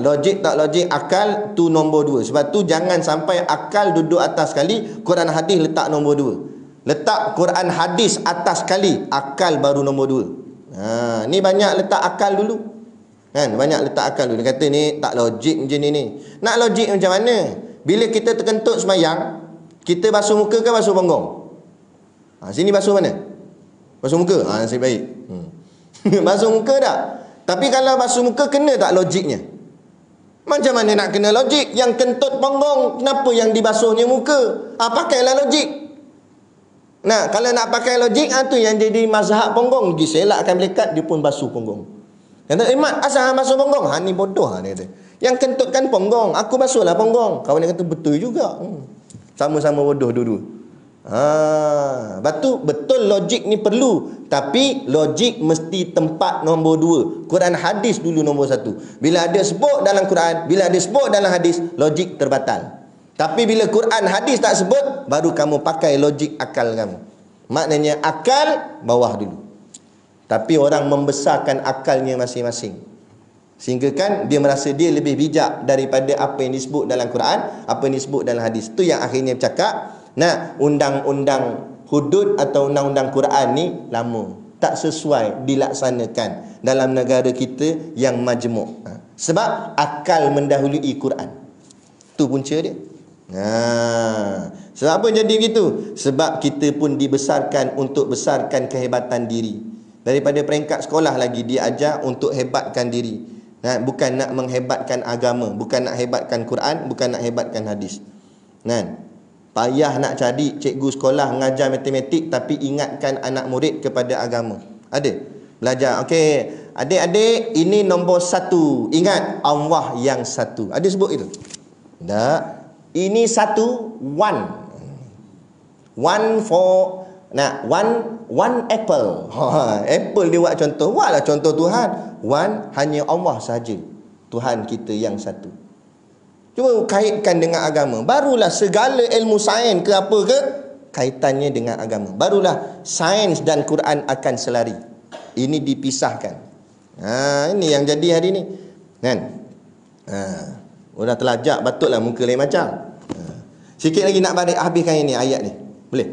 Logik tak logik, akal tu nombor 2. Sebab tu jangan sampai akal duduk atas sekali, Quran hadis letak nombor 2. Letak Quran hadis atas sekali, akal baru nombor 2. Ni banyak letak akal dulu. Kan? Banyak letak akal dulu. Dia kata ni tak logik macam ni. Nak logik macam mana? Bila kita terkentut semayang, kita basuh muka ke basuh punggung? Sini basuh mana? Basuh muka. Nasib baik. Basuh muka tak? Tapi kalau basuh muka, kena tak logiknya? Macam mana nak kena logik? Yang kentut punggung, kenapa yang dibasuhnya muka? Pakailah logik. Kalau nak pakai logik, tu yang jadi mazhab punggung. Pergi selakkan melekat, dia pun basuh punggung. Kata, Mat, asal basuh punggung? Ni bodoh, dia kata. Yang kentut kan punggung, aku basuhlah punggung. Kawan dia kata, betul juga. Sama-sama bodoh dua-dua. Betul logik ni perlu, tapi logik mesti tempat nombor 2. Quran hadis dulu nombor 1. Bila ada sebut dalam Quran, bila ada sebut dalam hadis, logik terbatal. Tapi bila Quran hadis tak sebut, baru kamu pakai logik akal kamu. Maknanya akal bawah dulu. Tapi orang membesarkan akalnya masing-masing, sehingga kan dia merasa dia lebih bijak daripada apa yang disebut dalam Quran, apa yang disebut dalam hadis. Tu yang akhirnya bercakap, undang-undang hudud atau undang-undang Quran ni lama, tak sesuai dilaksanakan dalam negara kita yang majmuk. Sebab akal mendahului Quran. Tu punca dia. Sebab apa jadi begitu? Sebab kita pun dibesarkan untuk besarkan kehebatan diri. Daripada peringkat sekolah lagi dia ajar untuk hebatkan diri. Bukan nak menghebatkan agama, bukan nak hebatkan Quran, bukan nak hebatkan hadis. Payah nak cari cikgu sekolah mengajar matematik tapi ingatkan anak murid kepada agama. Ada? Belajar. Okey, adik-adik, ini nombor 1. Ingat Allah yang satu. Ada sebut itu? Tak. Ini satu, one. One for, one apple. Apple dia buat contoh. Buatlah contoh Tuhan. One, hanya Allah sahaja. Tuhan kita yang satu. Cuma kaitkan dengan agama. Barulah segala ilmu sains ke apa ke, kaitannya dengan agama. Barulah sains dan Quran akan selari. Ini dipisahkan. Ini yang jadi hari ni. Kan? Orang telajak patutlah muka lain macam. Sikit lagi nak balik habiskan ini ayat ni. Boleh?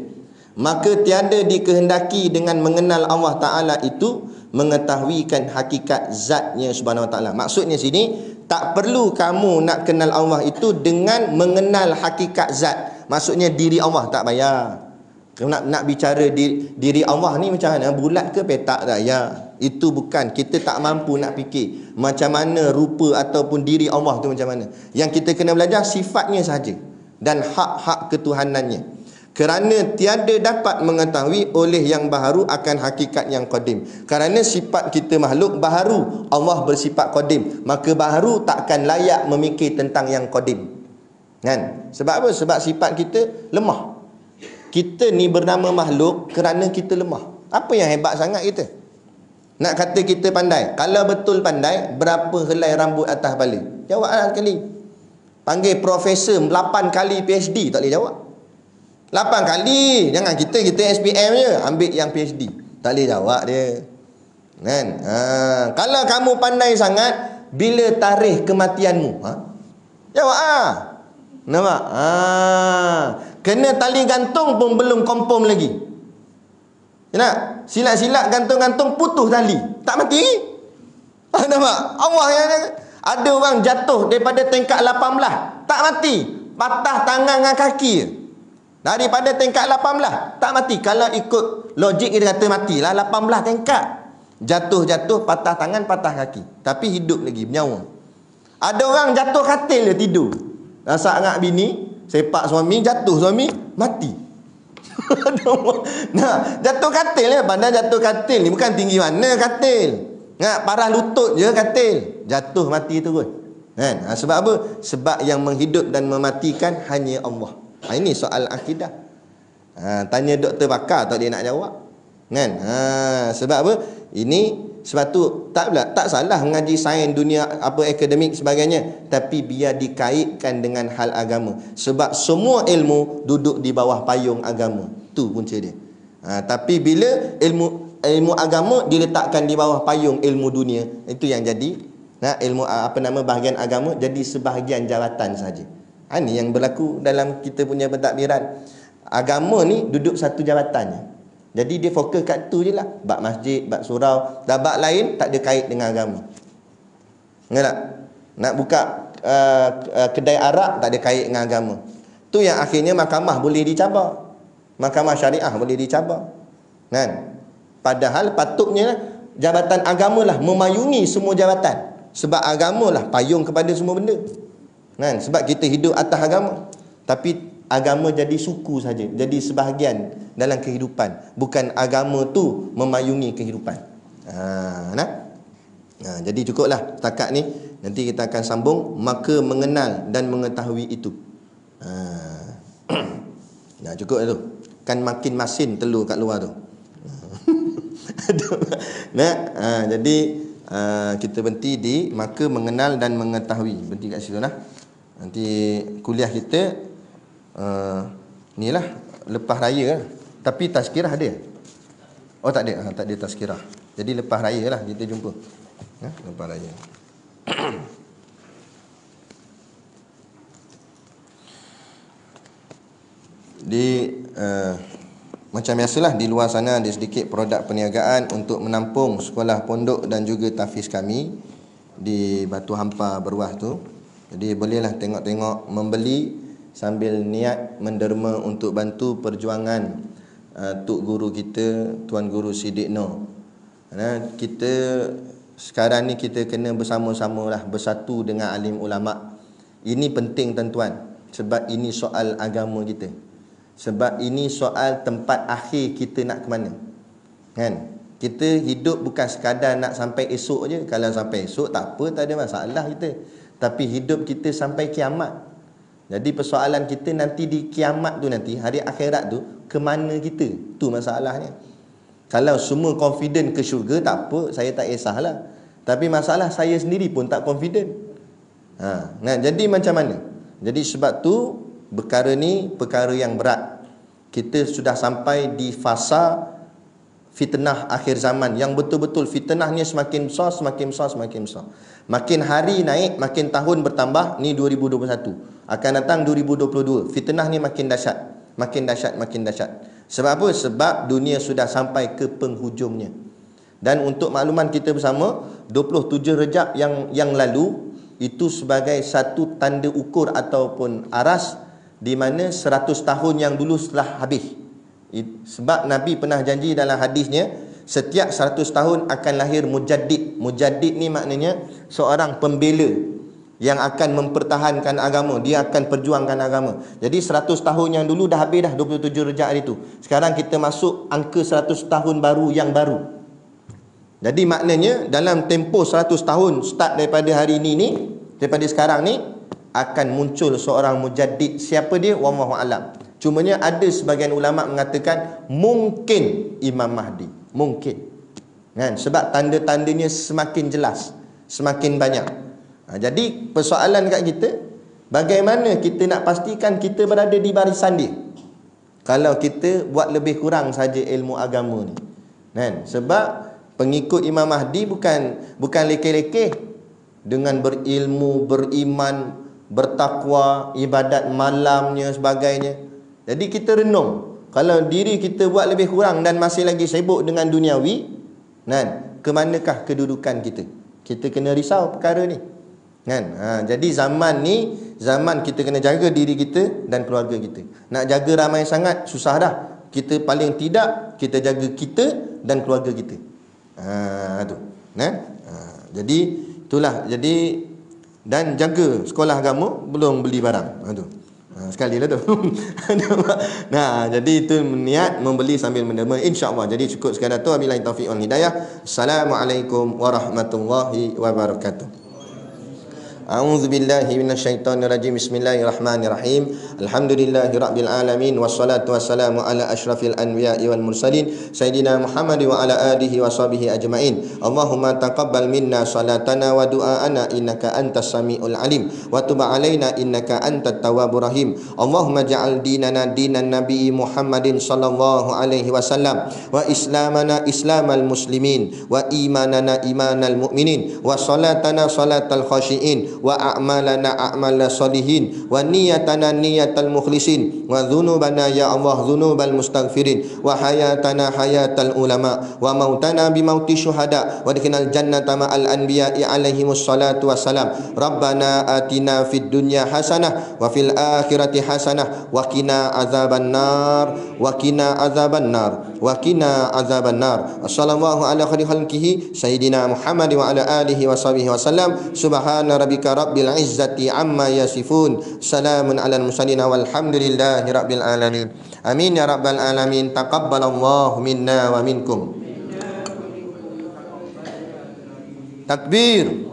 Maka tiada dikehendaki dengan mengenal Allah Ta'ala itu mengetahuikan hakikat zatnya Subhanahu Wa Ta'ala. Maksudnya sini, tak perlu kamu nak kenal Allah itu dengan mengenal hakikat zat. Maksudnya diri Allah, tak payah. Nak bicara diri Allah ni macam mana? Bulat ke petak tak? Ya, itu bukan. Kita tak mampu nak fikir macam mana rupa ataupun diri Allah tu macam mana. Yang kita kena belajar sifatnya sahaja dan hak-hak ketuhanannya. Kerana tiada dapat mengetahui oleh yang baharu akan hakikat yang qadim. Kerana sifat kita makhluk baharu, Allah bersifat qadim, maka baharu takkan layak memikir tentang yang qadim. Kan? Sebab apa? Sebab sifat kita lemah. Kita ni bernama makhluk kerana kita lemah. Apa yang hebat sangat kita? Nak kata kita pandai. Kalau betul pandai, berapa helai rambut atas kepala? Jawablah sekali. Panggil profesor 8 kali PhD, tak boleh jawab. 8 kali. Jangan kita SPM je, ambil yang PhD. Tak boleh jawab dia. Kan? Kalau kamu pandai sangat, bila tarikh kematianmu? Jawab nampak? Kena tali gantung pun belum confirm lagi. Nak? Silat-silat gantung-gantung putus tali. Tak mati. Nampak? Allah yang ada orang jatuh daripada tingkat 18, tak mati. Patah tangan dengan kaki. Daripada tingkat 18 tak mati. Kalau ikut logik kita kata matilah 18 tingkat. Jatuh-jatuh, patah tangan, patah kaki, tapi hidup lagi, bernyawa. Ada orang jatuh katil dia tidur. Rasa ngak bini, sepak suami, jatuh suami, mati. Nah, jatuh katil ya, pandai jatuh katil ni bukan tinggi mana katil. Ngak parah lutut je katil. Jatuh mati terus. Kan? Sebab apa? Sebab yang menghidup dan mematikan hanya Allah. Ini soal akidah. Tanya doktor pakar tak dia nak jawab. Kan? Sebab apa? Ini sebab tu tak salah mengaji sains dunia apa akademik sebagainya, tapi biar dikaitkan dengan hal agama. Sebab semua ilmu duduk di bawah payung agama. Tu punca dia. Tapi bila ilmu agama diletakkan di bawah payung ilmu dunia, itu yang jadi ilmu bahagian agama jadi sebahagian jawatan saja. Ini yang berlaku dalam kita punya pentadbiran. Agama ni duduk satu jawatannya. Jadi dia fokus kat tu je lah. Bab masjid, bab surau. Dan bab lain tak ada kait dengan agama. Ingat tak? Nak buka kedai arak tak ada kait dengan agama. Tu yang akhirnya mahkamah boleh dicabar. Mahkamah syariah boleh dicabar. Kan? Padahal patutnya jabatan agama lah memayungi semua jabatan. Sebab agama lah payung kepada semua benda. Kan? Sebab kita hidup atas agama. Tapi agama jadi suku saja, jadi sebahagian dalam kehidupan. Bukan agama tu memayungi kehidupan. Jadi cukuplah setakat ni. Nanti kita akan sambung. Maka mengenal dan mengetahui itu. Cukup tu. Kan makin masin telur kat luar tu. Jadi kita berhenti di maka mengenal dan mengetahui. Berhenti kat situ lah. Nanti kuliah kita inilah lepas raya lah. Tapi tazkirah ada? Oh tak ada. Tak ada tazkirah. Jadi lepas raya lah kita jumpa. Lepas raya. Macam biasalah di luar sana ada sedikit produk perniagaan untuk menampung sekolah pondok dan juga tahfiz kami di Batu Hampa Berwah tu. Jadi bolehlah tengok-tengok membeli sambil niat menderma untuk bantu perjuangan Tok Guru kita, Tuan Guru Siddiq Noor. Kita sekarang ni kita kena bersama-sama lah, bersatu dengan alim ulama'. Ini penting tuan-tuan, sebab ini soal agama kita. Sebab ini soal tempat akhir kita nak ke mana. Kan? Kita hidup bukan sekadar nak sampai esok je. Kalau sampai esok tak apa, tak ada masalah kita. Tapi hidup kita sampai kiamat. Jadi persoalan kita nanti di kiamat tu nanti, hari akhirat tu, ke mana kita? Tu masalahnya. Kalau semua confident ke syurga, tak apa, saya tak kisahlah. Tapi masalah saya sendiri pun tak confident. Nah, jadi macam mana? Jadi sebab tu perkara ni perkara yang berat. Kita sudah sampai di fasa fitnah akhir zaman yang betul-betul fitnahnya semakin besar, semakin besar, semakin besar. Makin hari naik, makin tahun bertambah. Ni 2021. Akan datang 2022. Fitnah ni makin dahsyat, makin dahsyat, makin dahsyat. Sebab apa? Sebab dunia sudah sampai ke penghujungnya. Dan untuk makluman kita bersama, 27 Rejab yang lalu itu sebagai satu tanda ukur ataupun aras di mana 100 tahun yang dulu telah habis. Sebab Nabi pernah janji dalam hadisnya, setiap 100 tahun akan lahir mujaddid. Mujaddid ni maknanya seorang pembela yang akan mempertahankan agama. Dia akan perjuangkan agama. Jadi 100 tahun yang dulu dah habis dah, 27 Rejab hari tu. Sekarang kita masuk angka 100 tahun baru yang baru. Jadi maknanya dalam tempoh 100 tahun start daripada hari ini ni, daripada sekarang ni, akan muncul seorang mujaddid. Siapa dia? Wallahu a'lam. Cumanya ada sebagian ulama mengatakan mungkin Imam Mahdi. Mungkin. Kan? Sebab tanda-tandanya semakin jelas, semakin banyak. Jadi persoalan kat kita, bagaimana kita nak pastikan kita berada di barisan dia kalau kita buat lebih kurang saja ilmu agama ni. Kan? Sebab pengikut Imam Mahdi bukan leke-leke dengan berilmu, beriman, bertakwa, ibadat malamnya sebagainya. Jadi kita renung, kalau diri kita buat lebih kurang dan masih lagi sibuk dengan duniawi, kan, ke manakah kedudukan kita? Kita kena risau perkara ni. Kan? Jadi zaman ni zaman kita kena jaga diri kita dan keluarga kita. Nak jaga ramai sangat susah dah. Kita paling tidak kita jaga kita dan keluarga kita. Tu. Nah. Jadi itulah. Jadi dan jaga sekolah agama, belum beli barang. Tu. Sekali lah tu. Nah, jadi itu niat membeli sambil menderma, insya-Allah. Jadi cukup sekadar tu. Wabillahi taufiq wal hidayah. Assalamualaikum warahmatullahi wabarakatuh. A'udzu billahi minasyaitonir rajim. Bismillahirrahmanirrahim. Alhamdulillahi rabbil alamin wassalatu wassalamu ala asyrafil anbiya'i wal mursalin sayyidina Muhammad wa ala alihi washabihi ajmain. Allahumma taqabbal minna salatana wa du'aana innaka antas samiul alim wa tub alaina innaka antat tawwabur rahim. Allahumma ja'al dinana dinan nabi Muhammadin sallallahu alaihi wasallam wa islamana islamal muslimin wa imanana imanal mu'minin wa salatana salatal khashiin wa a'malana a'mal salihin wa niyatana niyatal mukhlisin wa dhunubana ya Allah dhunubal mustaghfirin wa hayatana hayatal ulama wa mautana bi mauti syuhada wa dikhinal jannata ma'al anbiya'i alaihimus salatu wassalam. Rabbana atina fid dunya hasanah wa fil akhirati hasanah wa qina azaban nar wa qina azaban nar wa qina azaban nar. Sallallahu ala khairi khalqihi sayyidina Muhammad wa ala alihi wa sahbihi wasallam. Subhana rabbika rabbil izzati amma yasifun, salamun alal mursalin walhamdulillahi rabbil alamin. Amin ya rabbal alamin. Taqabbalallahu minna wa minkum. Takbir.